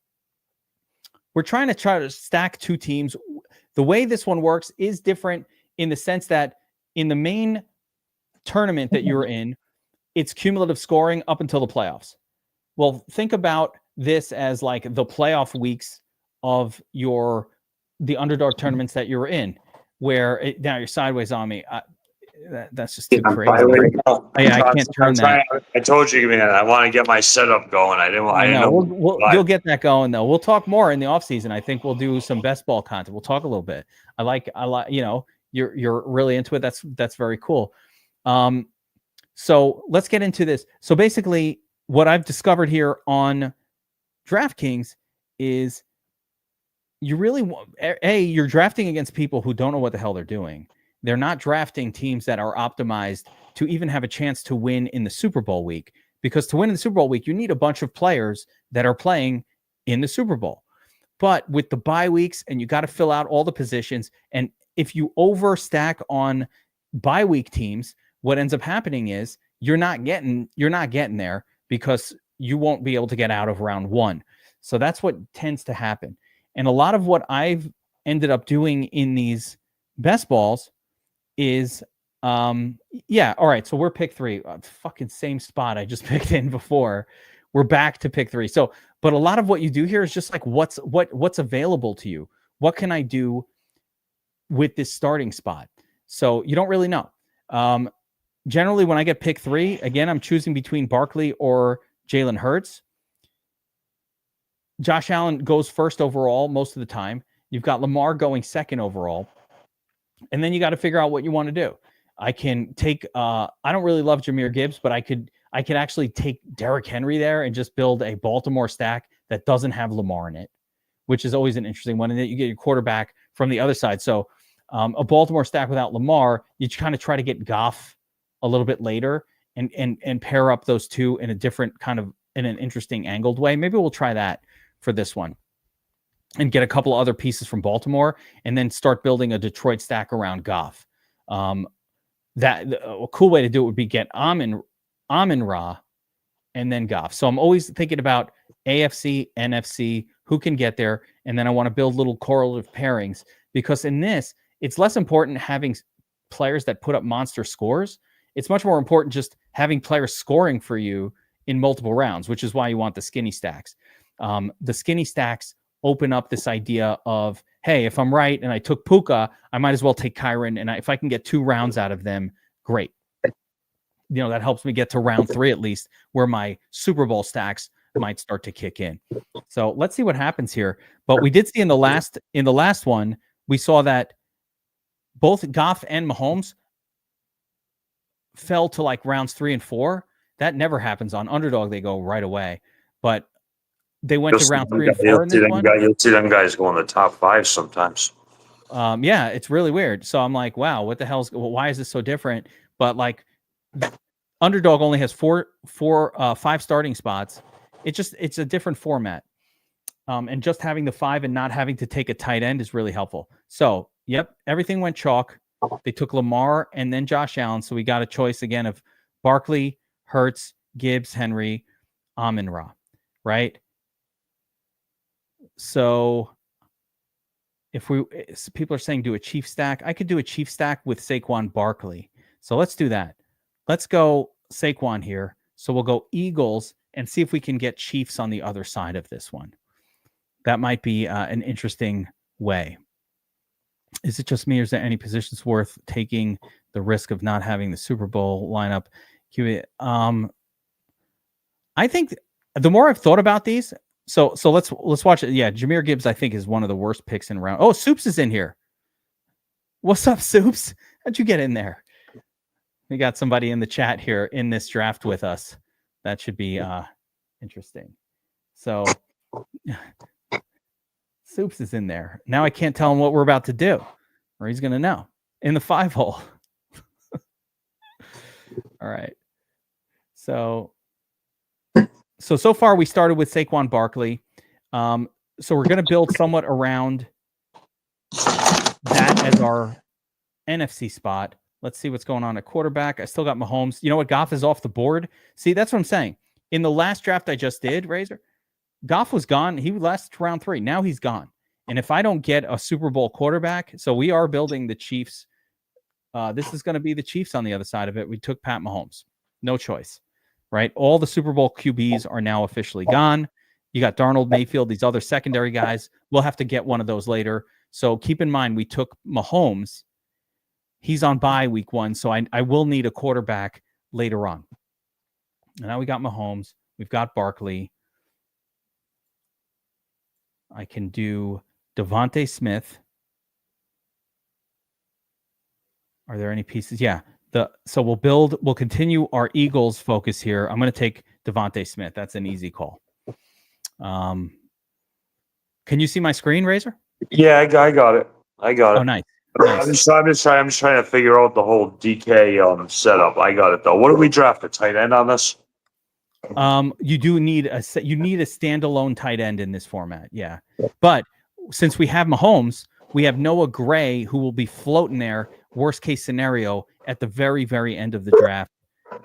we're trying to stack two teams. The way this one works is different in the sense that in the main tournament that you're in, it's cumulative scoring up until the playoffs. Well, think about this as like the playoff weeks of the Underdog tournaments that you're in, where now you're sideways on me. That's just too crazy. I can't turn that. I told you, man, I want to get my setup going. I didn't know. You'll get that going though. We'll talk more in the off season. I think we'll do some best ball content. We'll talk a little bit. I like, you're really into it. That's very cool. So let's get into this. So basically what I've discovered here on DraftKings is you're drafting against people who don't know what the hell they're doing. They're not drafting teams that are optimized to even have a chance to win in the Super Bowl week, because to win in the Super Bowl week, you need a bunch of players that are playing in the Super Bowl. But with the bye weeks and you got to fill out all the positions. And if you overstack on bye week teams, what ends up happening is you're not getting there because you won't be able to get out of round one. So that's what tends to happen. And a lot of what I've ended up doing in these best balls is, all right. So we're pick 3, fucking same spot I just picked in before. We're back to pick 3. So, but a lot of what you do here is just like, what's available to you? What can I do with this starting spot? So you don't really know. Generally when I get pick 3, again, I'm choosing between Barkley or Jalen Hurts. Josh Allen goes first overall most of the time. You've got Lamar going second overall. And then you got to figure out what you want to do. I can take, I don't really love Jahmyr Gibbs, but I could actually take Derrick Henry there and just build a Baltimore stack that doesn't have Lamar in it, which is always an interesting one. And then you get your quarterback from the other side. So a Baltimore stack without Lamar, you kind of try to get Goff a little bit later and pair up those two in a different kind of, in an interesting angled way. Maybe we'll try that for this one and get a couple of other pieces from Baltimore and then start building a Detroit stack around Goff. A cool way to do it would be get Amon-Ra and then Goff. So I'm always thinking about AFC, NFC, who can get there. And then I want to build little correlative pairings, because in this, it's less important having players that put up monster scores. It's much more important just having players scoring for you in multiple rounds, which is why you want the skinny stacks. The skinny stacks open up this idea of, hey, if I'm right and I took Puka, I might as well take Kyron. And if I can get 2 rounds out of them, great. That helps me get to round 3 at least, where my Super Bowl stacks might start to kick in. So let's see what happens here. But we did see in the last one, we saw that both Goff and Mahomes fell to like rounds 3 and 4. That never happens on Underdog. They go right away. But they went to round 3 and 4 in this one. You'll see them guys go in the top 5 sometimes. Yeah, it's really weird. So I'm like, wow, what the hell's? Why is this so different? But like, Underdog only has 5 starting spots. It's a different format. And just having the 5 and not having to take a tight end is really helpful. So, yep, everything went chalk. They took Lamar and then Josh Allen. So we got a choice again of Barkley, Hurts, Gibbs, Henry, Amon-Ra, right? So if people are saying do a Chief stack, I could do a Chief stack with Saquon Barkley. So let's do that. Let's go Saquon here. So we'll go Eagles and see if we can get Chiefs on the other side of this one. That might be an interesting way. Is it just me, or is there any positions worth taking the risk of not having the Super Bowl lineup? I think the more I've thought about these, so let's watch it. Yeah, Jahmyr Gibbs, I think, is one of the worst picks in round. Oh, Soups is in here. What's up, Soups? How'd you get in there? We got somebody in the chat here in this draft with us. That should be interesting. So Soups is in there. Now I can't tell him what we're about to do, or he's going to know. In the 5-hole. All right. So far we started with Saquon Barkley. So we're going to build somewhat around that as our NFC spot. Let's see what's going on at quarterback. I still got Mahomes. You know what? Goff is off the board. See, that's what I'm saying. In the last draft I just did, Razor, Goff was gone. He last round 3. Now he's gone. And if I don't get a Super Bowl quarterback, so we are building the Chiefs. This is going to be the Chiefs on the other side of it. We took Pat Mahomes. No choice, right? All the Super Bowl QBs are now officially gone. You got Darnold, Mayfield, these other secondary guys. We'll have to get one of those later. So keep in mind, we took Mahomes. He's on bye week 1, so I will need a quarterback later on. And now we got Mahomes. We've got Barkley. I can do Devontae Smith. Are there any pieces? Yeah. So we'll continue our Eagles focus here. I'm going to take Devontae Smith. That's an easy call. Can you see my screen, Razor? Yeah, I got it. I got it. Oh, nice. I'm just trying to figure out the whole DK setup. I got it though. What do we draft a tight end on this? You do need a standalone tight end in this format. Yeah. But since we have Mahomes, we have Noah Gray who will be floating there. Worst case scenario at the very, very end of the draft.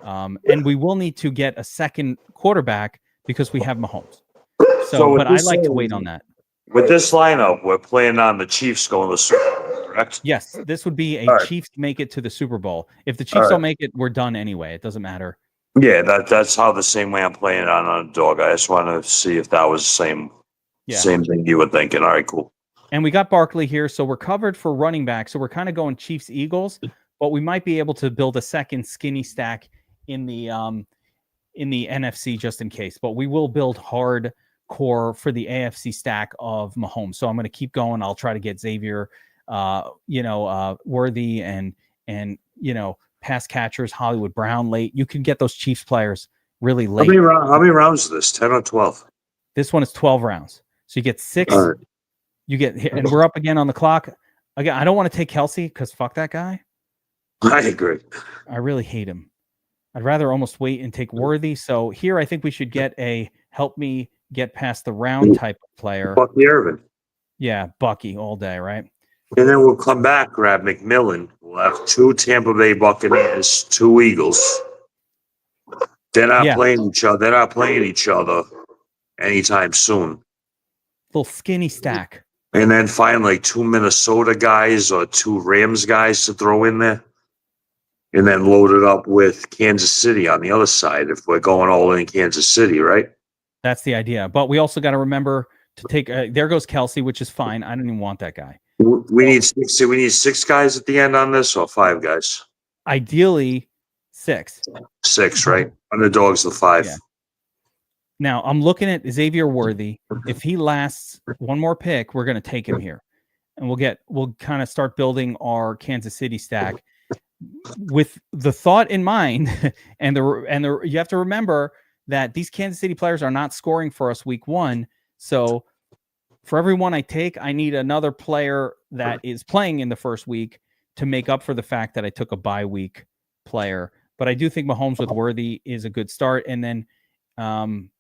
And we will need to get a second quarterback because we have Mahomes. But I like to wait on that. With this lineup, we're playing on the Chiefs going to the Super Bowl, correct? Yes, this would be a Chiefs make it to the Super Bowl. If the Chiefs don't make it, we're done anyway. It doesn't matter. Yeah, that's how the same way I'm playing on Underdog. I just want to see if that was the same thing you were thinking. All right, cool. And we got Barkley here, so we're covered for running back. So we're kind of going Chiefs Eagles, but we might be able to build a second skinny stack in the NFC just in case. But we will build hard core for the AFC stack of Mahomes. So I'm going to keep going. I'll try to get Xavier, Worthy, and pass catchers, Hollywood Brown late. You can get those Chiefs players really late. How many rounds is this? 10 or 12? This one is 12 rounds. So you get 6. Right. You get, and we're up again on the clock. Again, I don't want to take Kelsey because fuck that guy. I agree. I really hate him. I'd rather almost wait and take Worthy. So here I think we should get a help me get past the round type of player. Bucky Irvin. Yeah, Bucky all day, right? And then we'll come back, grab McMillan. We'll have 2 Tampa Bay Buccaneers, 2 Eagles. They're not playing each other. They're not playing each other anytime soon. Little skinny stack. And then find like 2 Minnesota guys or 2 Rams guys to throw in there. And then load it up with Kansas City on the other side if we're going all in Kansas City, right? That's the idea. But we also got to remember to take there goes Kelsey, which is fine. I don't even want that guy. We need 6 guys at the end on this, or 5 guys? Ideally 6. 6, right? Underdog's the 5. Yeah. Now I'm looking at Xavier Worthy. If he lasts one more pick, we're going to take him here, and we'll kind of start building our Kansas City stack with the thought in mind. and you have to remember that these Kansas City players are not scoring for us week 1. So for everyone I take, I need another player that is playing in the first week to make up for the fact that I took a bye week player. But I do think Mahomes with Worthy is a good start. And then, and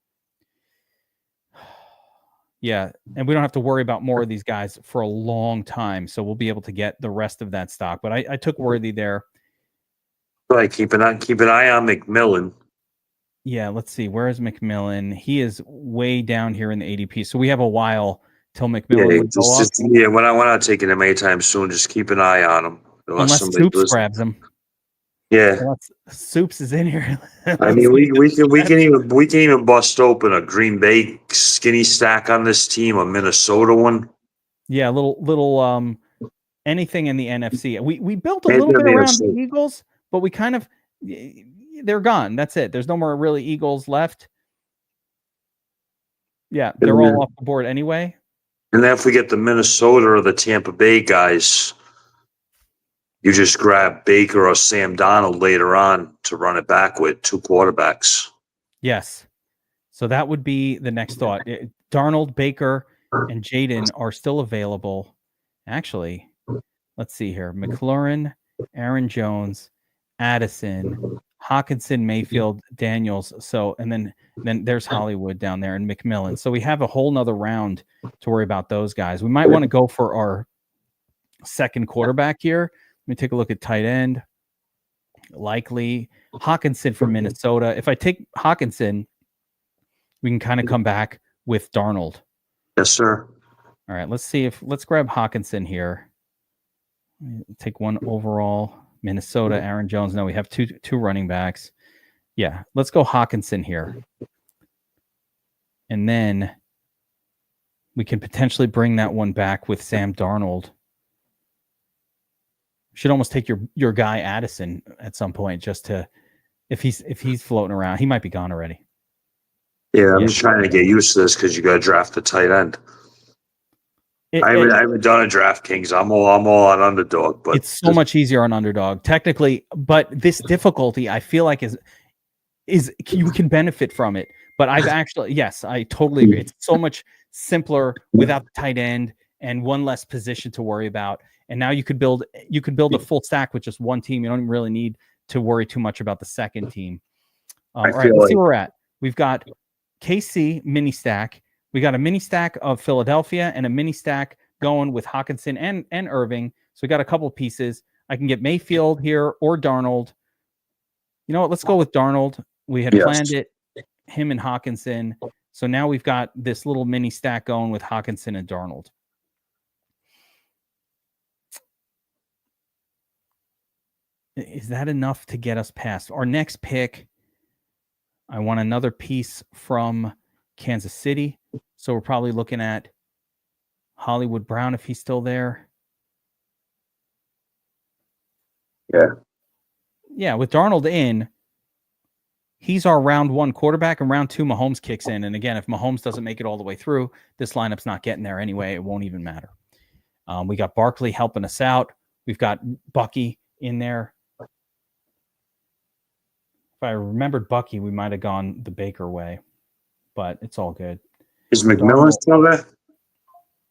we don't have to worry about more of these guys for a long time. So we'll be able to get the rest of that stock. But I took Worthy there. Right, keep an eye on McMillan. Yeah, let's see. Where is McMillan? He is way down here in the ADP. So we have a while till McMillan would go up. We're not taking him anytime soon. Just keep an eye on him. Unless Soups grabs him. Yeah. Unless Soups is in here. I mean, we can even bust open a Green Bay skinny stack on this team, a Minnesota one. Yeah, little anything in the NFC. We built a little bit around the Eagles, but we kind of they're gone. That's it. There's no more really Eagles left. Yeah, they're all off the board anyway. And then if we get the Minnesota or the Tampa Bay guys, you just grab Baker or Sam Donald later on to run it back with 2 quarterbacks. Yes. So that would be the next thought. Darnold, Baker, and Jaden are still available. Actually, let's see here. McLaurin, Aaron Jones, Addison, Hawkinson, Mayfield, Daniels. So, and then there's Hollywood down there and McMillan. So we have a whole nother round to worry about those guys. We might want to go for our second quarterback here. Let me take a look at tight end. Likely Hawkinson from Minnesota. If I take Hawkinson, we can kind of come back with Darnold. Yes, sir. All right, let's grab Hawkinson here. Take one overall. Minnesota, Aaron Jones. No, we have two running backs. Yeah, let's go Hawkinson here. And then we can potentially bring that one back with Sam Darnold. Should almost take your guy Addison at some point just to if he's floating around. He might be gone already. Yeah, I'm just trying to get used to this because you got to draft the tight end. I haven't done a DraftKings. I'm all on Underdog, but it's so much easier on Underdog technically. But this difficulty, I feel like is you can benefit from it. But I've actually, yes, I totally agree. It's so much simpler without the tight end and one less position to worry about. And now you could build a full stack with just one team. You don't even really need to worry too much about the second team. All right, let's see where we're at. We've got KC mini stack. We got a mini stack of Philadelphia and a mini stack going with Hawkinson and Irving. So we got a couple of pieces. I can get Mayfield here or Darnold. You know what? Let's go with Darnold. We had planned it, him and Hawkinson. So now we've got this little mini stack going with Hawkinson and Darnold. Is that enough to get us past our next pick? I want another piece from Kansas City. So we're probably looking at Hollywood Brown if he's still there. Yeah, with Darnold in, he's our round 1 quarterback, and round 2 Mahomes kicks in. And again, if Mahomes doesn't make it all the way through, this lineup's not getting there anyway. It won't even matter. We got Barkley helping us out. We've got Bucky in there. If I remembered Bucky, we might have gone the Baker way, but it's all good. Is McMillan still there?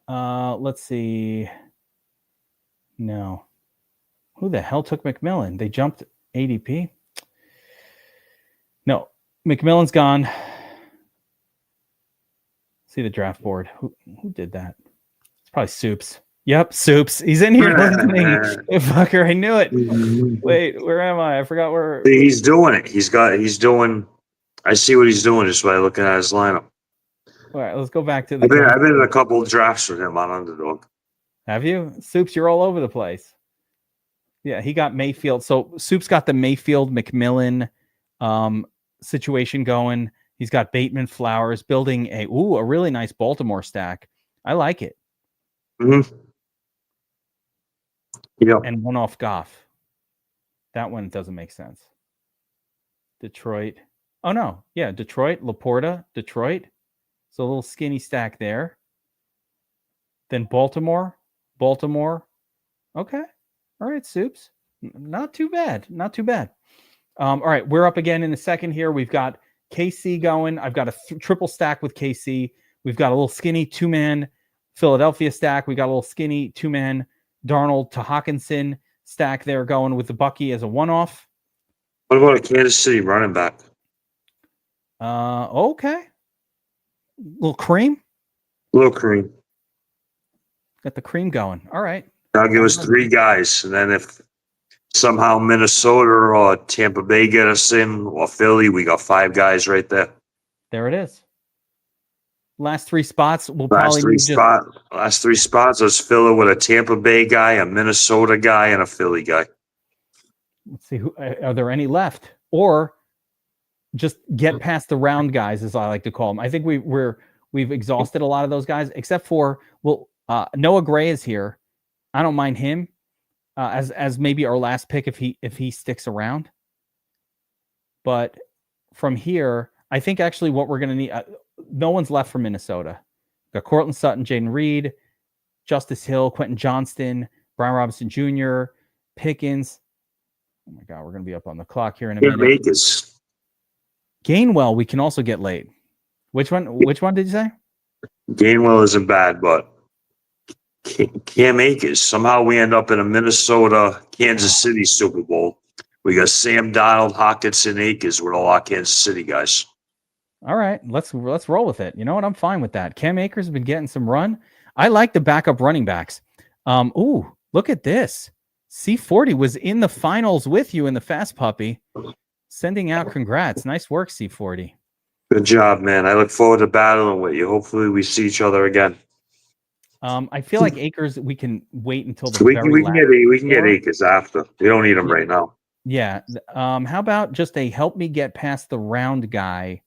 Let's see. No. Who the hell took McMillan? They jumped ADP? No. McMillan's gone. See the draft board. Who did that? It's probably Soups. Yep, Soups. He's in here listening. Fucker, I knew it. Wait, where am I? I forgot where. He's doing it. He's doing. I see what he's doing just by looking at his lineup. All right, let's go back to the. I've been in a couple of drafts with him on Underdog. Have you? Soups, you're all over the place. Yeah, he got Mayfield. So Soups got the Mayfield McMillan situation going. He's got Bateman, Flowers, building a really nice Baltimore stack. I like it. Mm-hmm. Yeah. And one off Goff. That one doesn't make sense. Detroit. Oh no. Yeah, Detroit, Laporta, Detroit. So a little skinny stack there. Then Baltimore. Okay. All right, Soups. Not too bad. All right, we're up again in a second here. We've got KC going. I've got a triple stack with KC. We've got a little skinny 2-man Philadelphia stack. We got a little skinny 2-man Darnold to Hawkinson stack there going with the Bucky as a one-off. What about a Kansas City running back? Okay. Little cream. Got the cream going. All right. That'll give us 3 guys. And then if somehow Minnesota or Tampa Bay get us in, or Philly, we got 5 guys right there. There it is. Last 3 spots. Last three spots. Let's fill it with a Tampa Bay guy, a Minnesota guy, and a Philly guy. Let's see. Are there any left? Or just get past the round guys, as I like to call them. I think we've exhausted a lot of those guys, except for Noah Gray is here. I don't mind him as maybe our last pick if he sticks around. But from here, I think actually what we're going to need. No one's left from Minnesota. We've got Cortland Sutton, Jaden Reed, Justice Hill, Quentin Johnston, Brian Robinson Jr., Pickens. Oh my God, we're going to be up on the clock here in a Cam minute. Akers. Gainwell, we can also get late. Which one? Which one did you say? Gainwell isn't bad, but Cam Akers. Somehow we end up in a Minnesota, Kansas City Super Bowl. We got Sam Donald, Hockenson, Akers with all our Kansas City guys. All right, let's roll with it. You know what? I'm fine with that. Cam Akers has been getting some run. I like the backup running backs. Ooh, look at this. C40 was in the finals with you in the Fast Puppy. Sending out congrats. Nice work, C40. Good job, man. I look forward to battling with you. Hopefully we see each other again. I feel like Akers, we can wait until the We very can last. get Akers after. We don't need him right now. Yeah. How about just a help me get past the round guy?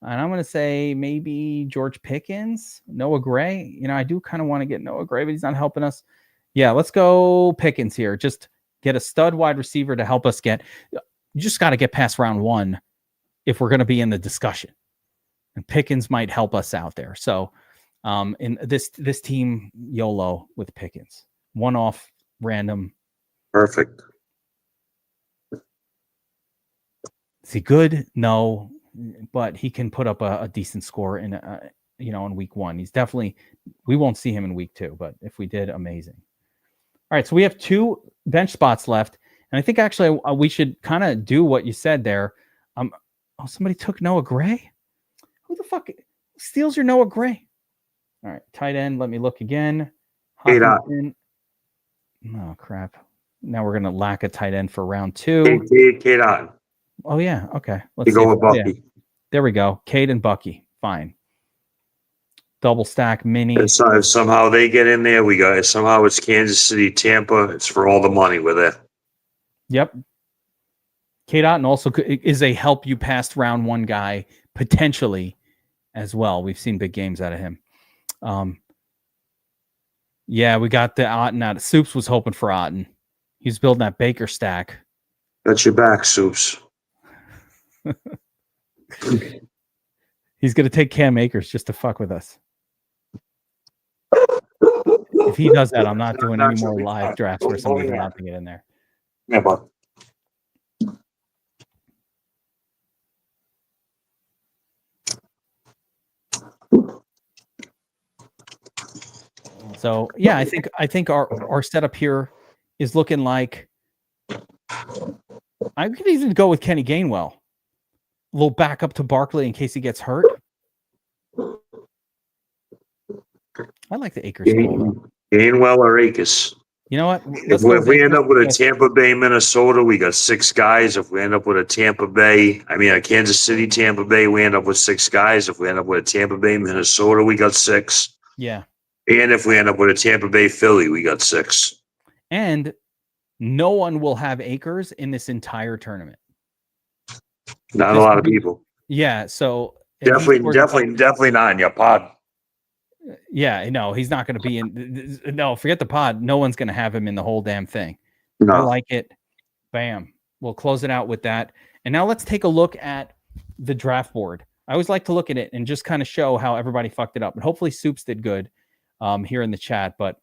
And I'm going to say maybe George Pickens, Noah Gray. You know, I do kind of want to get Noah Gray, but he's not helping us. Yeah, let's go Pickens here. Just get a stud wide receiver to help us get. You just got to get past round one if we're going to be in the discussion. And Pickens might help us out there. So in this team, YOLO with Pickens. One off, random. Perfect. Is he good? No. But he can put up a decent score in in week one. He's definitely, we won't see him in week two, but if we did, amazing. All right, so we have 2 bench spots left, and I think actually we should kind of do what you said there. Somebody took Noah Gray. Who the fuck steals your Noah Gray? All right, tight end. Let me look again. Hockenson. Oh crap! Now we're gonna lack a tight end for round 2. K-Dot. Oh yeah, okay. Let's go with Bucky. Yeah. There we go. Cade and Bucky. Fine. Double stack mini. If somehow they get in there, we got somehow it's Kansas City, Tampa. It's for all the money with it. Yep. K-Dot also is a help you past round 1 guy potentially as well. We've seen big games out of him. Yeah, we got the Otten out. Soups was hoping for Otten. He's building that Baker stack. Got your back, Soups. He's going to take Cam Akers just to fuck with us. If he does that, I'm not doing any more live drafts where somebody's allowed to get in there. Yeah, but so yeah, I think our setup here is looking like I could even go with Kenny Gainwell. A little backup to Barkley in case he gets hurt. I like the Akers call. Gainwell or Akers. You know what? If we end up with a Tampa Bay, Minnesota, we got 6 guys. If we end up with a Kansas City, Tampa Bay, we end up with 6 guys. If we end up with a Tampa Bay, Minnesota, we got 6. Yeah. And if we end up with a Tampa Bay, Philly, we got 6. And no one will have Akers in this entire tournament. Not a lot of people. Yeah. So definitely not in your pod. Yeah, no, he's not going to be in. No, forget the pod. No one's going to have him in the whole damn thing. No. I like it. Bam. We'll close it out with that. And now let's take a look at the draft board. I always like to look at it and just kind of show how everybody fucked it up. And hopefully Soups did good here in the chat. But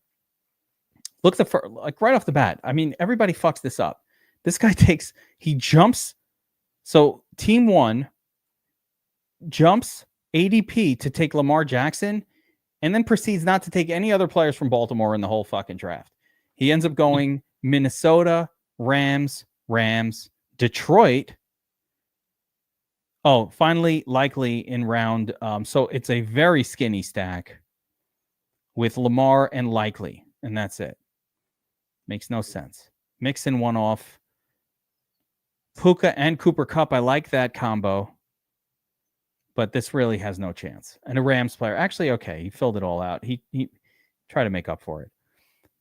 look like right off the bat. I mean, everybody fucks this up. This guy he jumps. So team 1 jumps ADP to take Lamar Jackson, and then proceeds not to take any other players from Baltimore in the whole fucking draft. He ends up going Minnesota, Rams, Detroit. Oh, finally, likely in round. So it's a very skinny stack with Lamar and Likely, and that's it. Makes no sense. Mixing one off. Puka and Cooper Kupp, I like that combo. But this really has no chance. And a Rams player, actually, okay, he filled it all out. He tried to make up for it.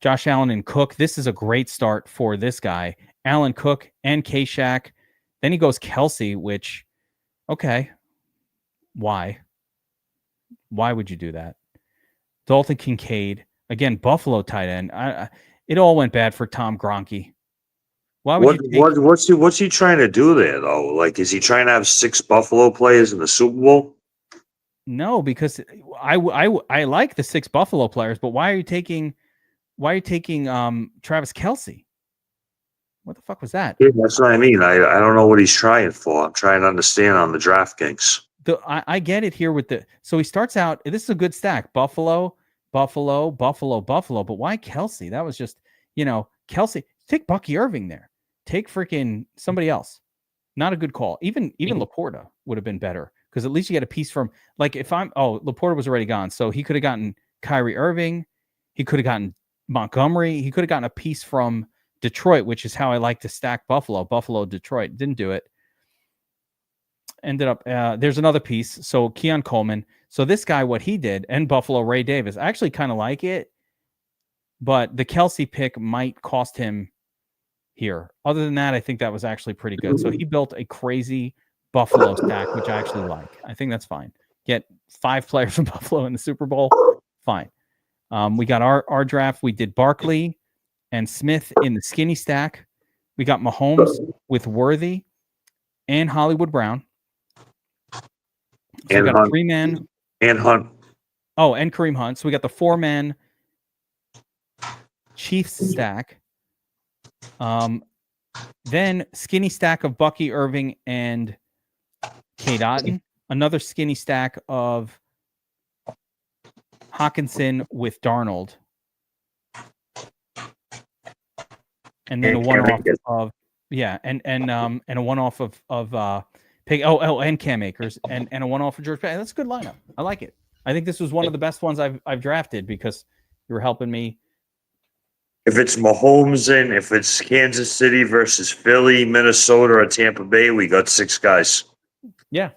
Josh Allen and Cook, this is a great start for this guy. Allen, Cook, and K-Shack. Then he goes Kelsey, which, okay, why? Why would you do that? Dalton Kincaid, again, Buffalo tight end. It all went bad for Tom Gronke. Why would what's he trying to do there though? Like, is he trying to have 6 Buffalo players in the Super Bowl? No, because I like the 6 Buffalo players, but why are you taking Travis Kelce? What the fuck was that? Yeah, that's what I mean. I don't know what he's trying for. I'm trying to understand on the DraftKings. I get it here with so he starts out, this is a good stack. Buffalo, Buffalo, Buffalo, Buffalo. But why Kelsey? That was just, Kelsey. Take Bucky Irving there. Take freaking somebody else. Not a good call. Even Laporta would have been better because at least you get a piece from, like, Laporta was already gone. So he could have gotten Kyrie Irving. He could have gotten Montgomery. He could have gotten a piece from Detroit, which is how I like to stack Buffalo, Detroit. Didn't do it. Ended up, there's another piece. So Keon Coleman. So this guy, what he did, and Buffalo Ray Davis, I actually kind of like it, but the Kelsey pick might cost him here. Other than that, I think that was actually pretty good. So he built a crazy Buffalo stack, which I actually like. I think that's fine. Get 5 players from Buffalo in the Super Bowl. Fine. We got our draft. We did Barkley and Smith in the skinny stack. We got Mahomes with Worthy and Hollywood Brown. So and we got Hunt. a 3-man. And Hunt. Oh, and Kareem Hunt. So we got the 4-man Chiefs stack. Then skinny stack of Bucky Irving and Kate Otten. Another skinny stack of Hawkinson with Darnold. And then a one-off of and a one-off of Pig. And Cam Akers and a one-off of George Pickens. That's a good lineup. I like it. I think this was one of the best ones I've drafted because you were helping me. If it's Mahomes and if it's Kansas City versus Philly, Minnesota, or Tampa Bay, we got 6 guys. Yeah.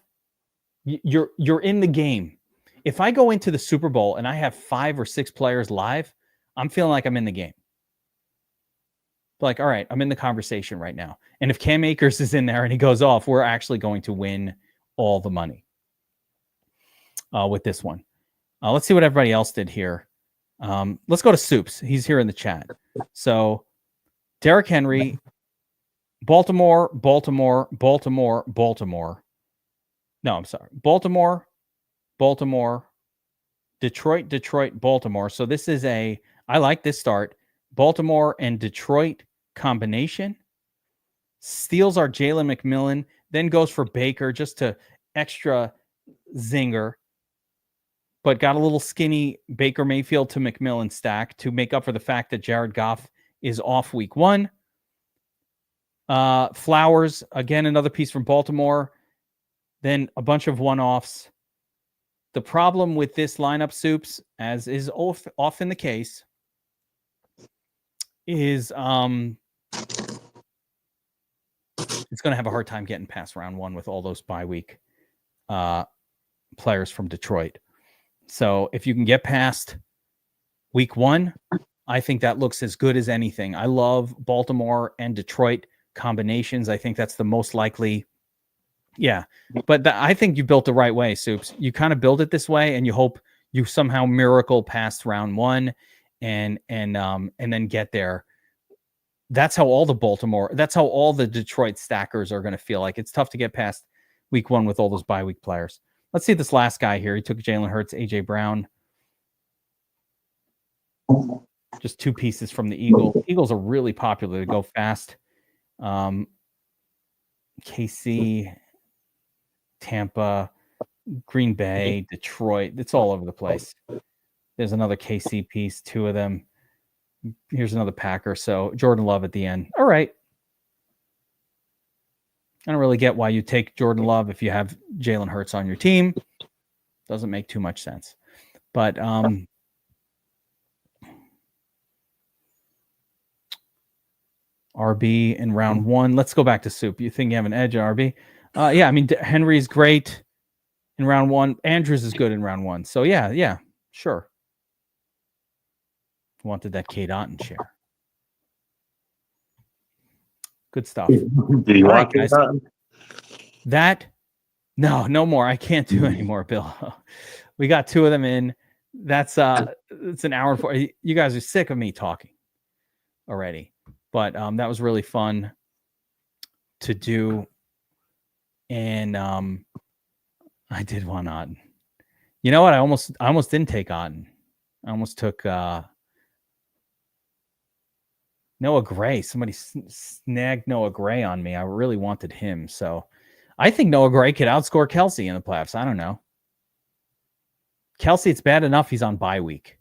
You're in the game. If I go into the Super Bowl and I have 5 or 6 players live, I'm feeling like I'm in the game. Like, all right, I'm in the conversation right now. And if Cam Akers is in there and he goes off, we're actually going to win all the money with this one. Let's see what everybody else did here. Let's go to Soups. He's here in the chat. So Derrick Henry, Baltimore. No, I'm sorry. Baltimore, Detroit, Baltimore. So this is I like this start. Baltimore and Detroit combination. Steals our Jalen McMillan, then goes for Baker just to extra zinger. But got a little skinny Baker Mayfield to McMillan stack to make up for the fact that Jared Goff is off week 1. Flowers, again, another piece from Baltimore. Then a bunch of one-offs. The problem with this lineup, Soups, as is often the case, is it's going to have a hard time getting past round 1 with all those bye week players from Detroit. So if you can get past week 1, I think that looks as good as anything. I love Baltimore and Detroit combinations. I think that's the most likely. Yeah, but I think you built the right way, Soups. You kind of build it this way, and you hope you somehow miracle past round 1, and then get there. That's how all the Detroit stackers are going to feel like. It's tough to get past week 1 with all those bye week players. Let's see this last guy here. He took Jalen Hurts, AJ Brown. Just 2 pieces from the Eagles. Eagles are really popular to go fast. KC, Tampa, Green Bay, Detroit. It's all over the place. There's another KC piece, 2 of them. Here's another Packer. So Jordan Love at the end. All right. I don't really get why you take Jordan Love if you have Jalen Hurts on your team. Doesn't make too much sense. But RB in round 1. Let's go back to Soup. You think you have an edge, RB? Yeah, I mean, Henry's great in round 1. Andrews is good in round 1. So, yeah, sure. Wanted that Kate Otten share. Good stuff. Do you want guys? That? No more. I can't do anymore, Bill. We got 2 of them in. That's it's an hour and 4. You guys are sick of me talking already. But that was really fun to do. And I did want Otten. You know what? I almost didn't take Otten. I almost took Noah Gray. Somebody snagged Noah Gray on me. I really wanted him. So I think Noah Gray could outscore Kelsey in the playoffs. I don't know. Kelsey, it's bad enough he's on bye week.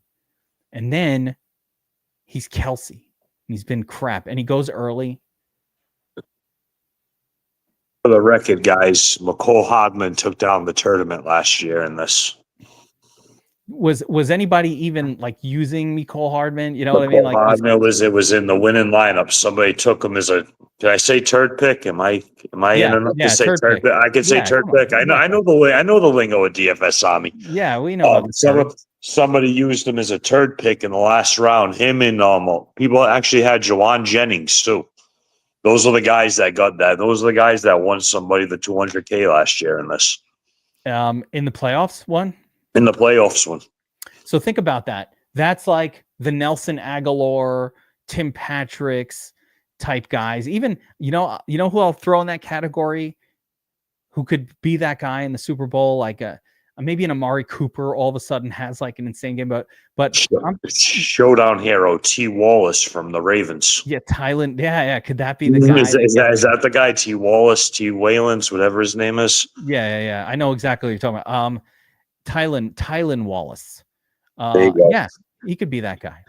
And then he's Kelsey. He's been crap. And he goes early. For the record, guys, McCole Hardman took down the tournament last year in this. Was anybody even like using Mecole Hardman? You know what I mean? Like Hardman it was in the winning lineup. Somebody took him as a. Did I say turd pick? Am I in enough to say turd pick? I could say turd pick. I know the way. I know the lingo of DFS Army. Yeah, we know. Somebody used him as a turd pick in the last round. Him and people actually had Jawan Jennings too. Those are the guys that got that. Those are the guys that won somebody the $200K last year in this. In the playoffs one? In the playoffs one. So think about that. That's like the Nelson Aguilar, Tim Patrick's type guys. Even, you know who I'll throw in that category who could be that guy in the Super Bowl? Like maybe an Amari Cooper all of a sudden has like an insane game, but showdown hero T. Wallace from the Ravens. Yeah, Tylen. Yeah. Could that be the guy? Is that the guy? T. Wallace, T. Whalens, whatever his name is. Yeah. I know exactly what you're talking about. Tylen Wallace. There you go. Yeah, he could be that guy.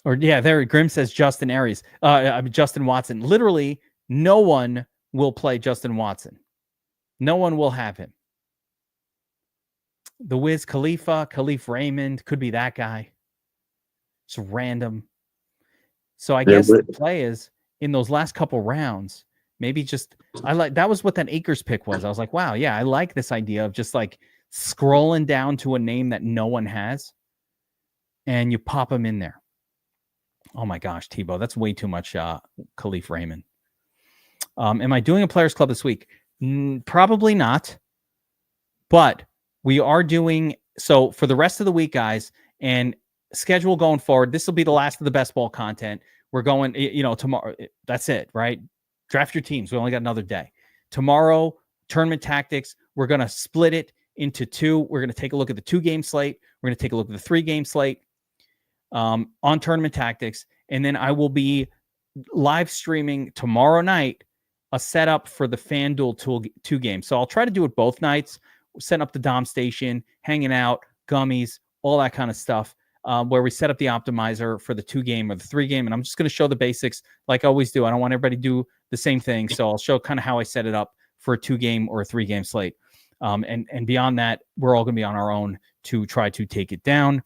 Or there Grim says Justin Aries. Justin Watson. Literally, no one will play Justin Watson. No one will have him. The Wiz Khalifa, Khalif Raymond could be that guy. It's random. So I guess the play is in those last couple rounds, maybe just that was what that Akers pick was. I was like, wow, yeah, I like this idea of just like scrolling down to a name that no one has and you pop them in there. Oh my gosh, Tebow, that's way too much Khalif Raymond. Am I doing a players club this week? Probably not, but we are doing so for the rest of the week, guys, and schedule going forward. This will be the last of the best ball content. We're going, tomorrow. That's it, right? Draft your teams. We only got another day. Tomorrow, tournament tactics. We're going to split it into two. We're going to take a look at the 2-game slate. We're going to take a look at the 3-game slate on tournament tactics. And then I will be live streaming tomorrow night a setup for the FanDuel 2 game. So I'll try to do it both nights, setting up the Dom station, hanging out, gummies, all that kind of stuff, where we set up the optimizer for the 2-game or the 3-game. And I'm just going to show the basics like I always do. I don't want everybody to do the same thing. So I'll show kind of how I set it up for a 2-game or a 3-game slate. And beyond that, we're all going to be on our own to try to take it down.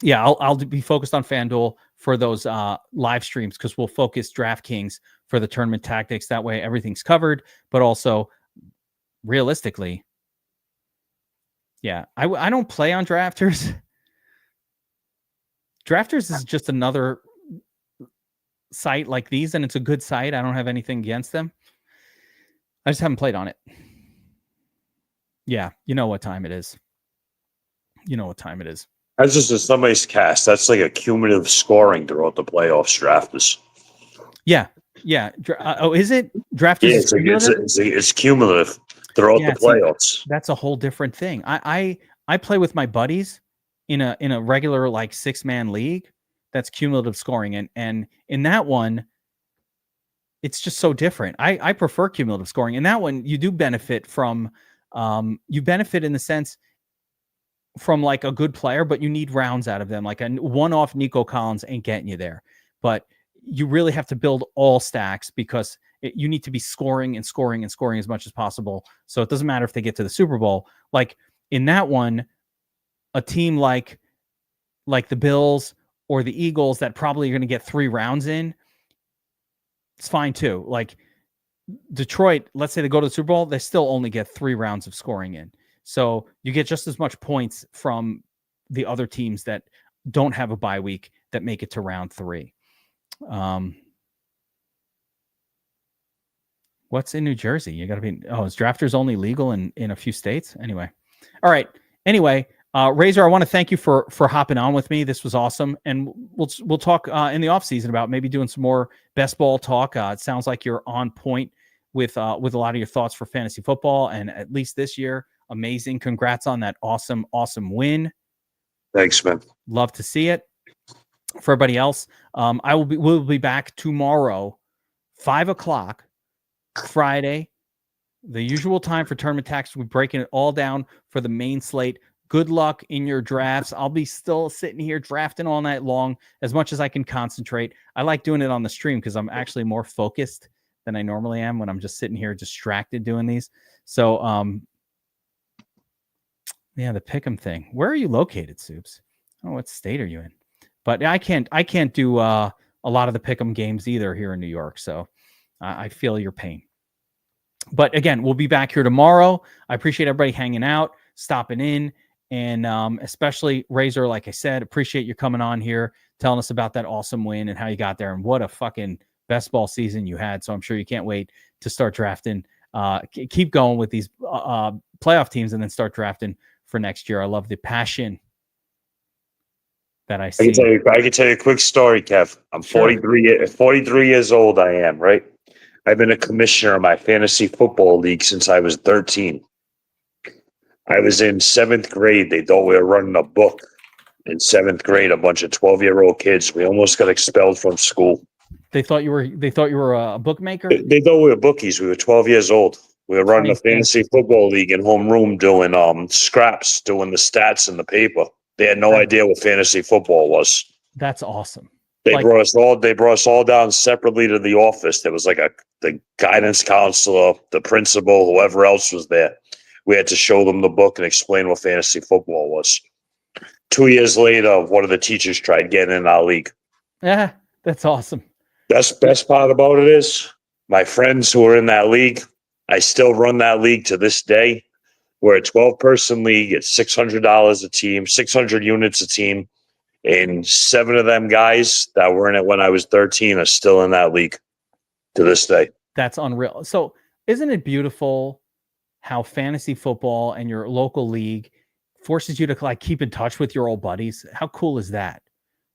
Yeah, I'll be focused on FanDuel for those live streams because we'll focus DraftKings for the tournament tactics. That way everything's covered, but also realistically, yeah, I don't play on Drafters. Drafters is just another site like these, and it's a good site. I don't have anything against them. I just haven't played on it. Yeah, you know what time it is. That's just somebody's cast. That's like a cumulative scoring throughout the playoffs. Drafters. Yeah. Is it Drafters? Yeah, it's cumulative throughout the playoffs. That's a whole different thing. I play with my buddies in a regular like 6-man league. That's cumulative scoring, and in that one, it's just so different. I prefer cumulative scoring. In that one, you do benefit from you benefit in the sense from like a good player, but you need rounds out of them. Like a one-off Nico Collins ain't getting you there, but you really have to build all stacks because you need to be scoring and scoring and scoring as much as possible. So it doesn't matter if they get to the Super Bowl. Like in that one, a team like the Bills or the Eagles that probably are going to get 3 rounds in, it's fine too. Like Detroit, let's say they go to the Super Bowl, they still only get 3 rounds of scoring in. So you get just as much points from the other teams that don't have a bye week that make it to round 3. What's in New Jersey? You got to be, is Drafters only legal in a few states? Anyway. All right. Anyway, Razor, I want to thank you for hopping on with me. This was awesome. And we'll talk in the off season about maybe doing some more best ball talk. It sounds like you're on point with a lot of your thoughts for fantasy football. And at least this year, amazing. Congrats on that awesome win. Thanks, man. Love to see it. For everybody else, we'll be back tomorrow, 5:00 Friday, the usual time for tournament tax. We're breaking it all down for the main slate. Good luck in your drafts. I'll be still sitting here drafting all night long as much as I can concentrate. I like doing it on the stream because I'm actually more focused than I normally am when I'm just sitting here distracted doing these. So, yeah, the pick'em thing. Where are you located, Soups? Oh, what state are you in? But I can't do a lot of the pick'em games either here in New York. So I feel your pain. But again, we'll be back here tomorrow. I appreciate everybody hanging out, stopping in, and especially Razor, like I said, appreciate you coming on here, telling us about that awesome win and how you got there and what a fucking best ball season you had. So I'm sure you can't wait to start drafting. Keep going with these playoff teams and then start drafting for next year. I love the passion that I see. I can tell you a quick story, Kev. I'm 43 years old. I am, right? I've been a commissioner of my fantasy football league since I was 13. I was in 7th grade. They thought we were running a book in 7th grade, a bunch of 12-year-old kids. We almost got expelled from school. They thought you were a bookmaker? They thought we were bookies. We were 12 years old. We were running a fantasy football league in homeroom doing scraps, doing the stats in the paper. They had no idea what fantasy football was. That's awesome. They brought us all down separately to the office. There was like the guidance counselor, the principal, whoever else was there. We had to show them the book and explain what fantasy football was. 2 years later, one of the teachers tried getting in our league. Yeah, that's awesome. Best part about it is my friends who are in that league, I still run that league to this day. We're a 12-person league. It's $600 a team, 600 units a team. And 7 of them guys that were in it when I was 13 are still in that league to this day. That's unreal. So isn't it beautiful how fantasy football and your local league forces you to like keep in touch with your old buddies? How cool is that?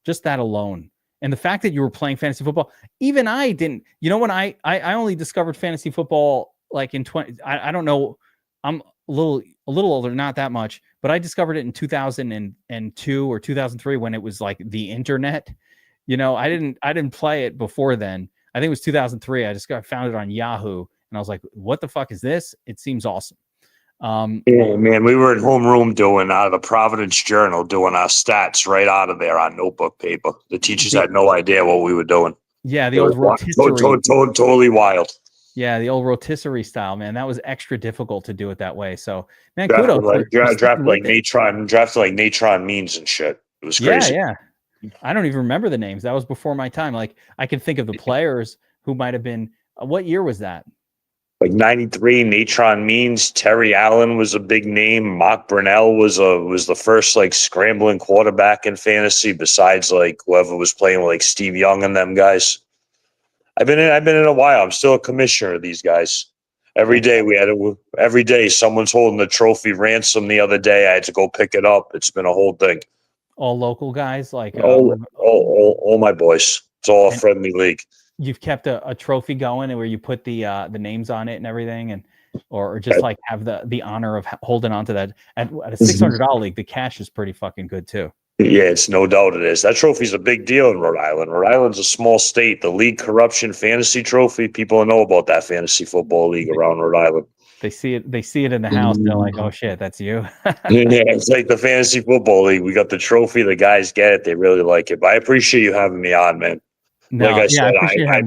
Just that alone. And the fact that you were playing fantasy football, even I didn't, when I only discovered fantasy football like in 20, I don't know. I'm a little older, not that much, but I discovered it in 2002 or 2003 when it was like the internet. I didn't play it before then. I think it was 2003. I just found it on Yahoo and I was like, what the fuck is this? It seems awesome. Yeah, man, we were in homeroom doing out of the Providence Journal, doing our stats right out of there on notebook paper. The teachers had no idea what we were doing. Yeah, the old rotisserie. Totally wild. Yeah, the old rotisserie style, man. That was extra difficult to do it that way. So, man, drafted kudos. Drafted like Natron means and shit. It was crazy. Yeah. I don't even remember the names. That was before my time. Like, I can think of the players who might have been. What year was that? Like 93, Natron Means, Terry Allen was a big name. Mark Brunell was the first like scrambling quarterback in fantasy, besides like whoever was playing with like Steve Young and them guys. I've been in a while. I'm still a commissioner of these guys. Every day someone's holding the trophy ransom. The other day I had to go pick it up. It's been a whole thing. All local guys, like all my boys. It's all a friendly league. You've kept a trophy going and where you put the names on it and everything, and or just like have the honor of holding on to that at a $600 league. The cash is pretty fucking good too. Yeah, it's no doubt it is. That trophy's a big deal in Rhode Island. Rhode Island's a small state. The League Corruption Fantasy Trophy, people know about that fantasy football league around Rhode Island. They see it in the house. They're like, oh shit, that's you. Yeah, it's like the fantasy football league. We got the trophy. The guys get it. They really like it. But I appreciate you having me on, man. No, like I said, I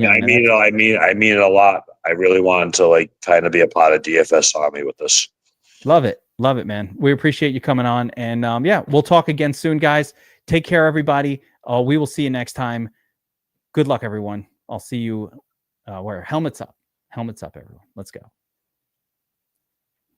mean it a lot. I really wanted to like kind of be a part of DFS Army with this. Love it, man. We appreciate you coming on, and we'll talk again soon, guys. Take care, everybody. We will see you next time. Good luck, everyone. I'll see you where helmets up, everyone. Let's go.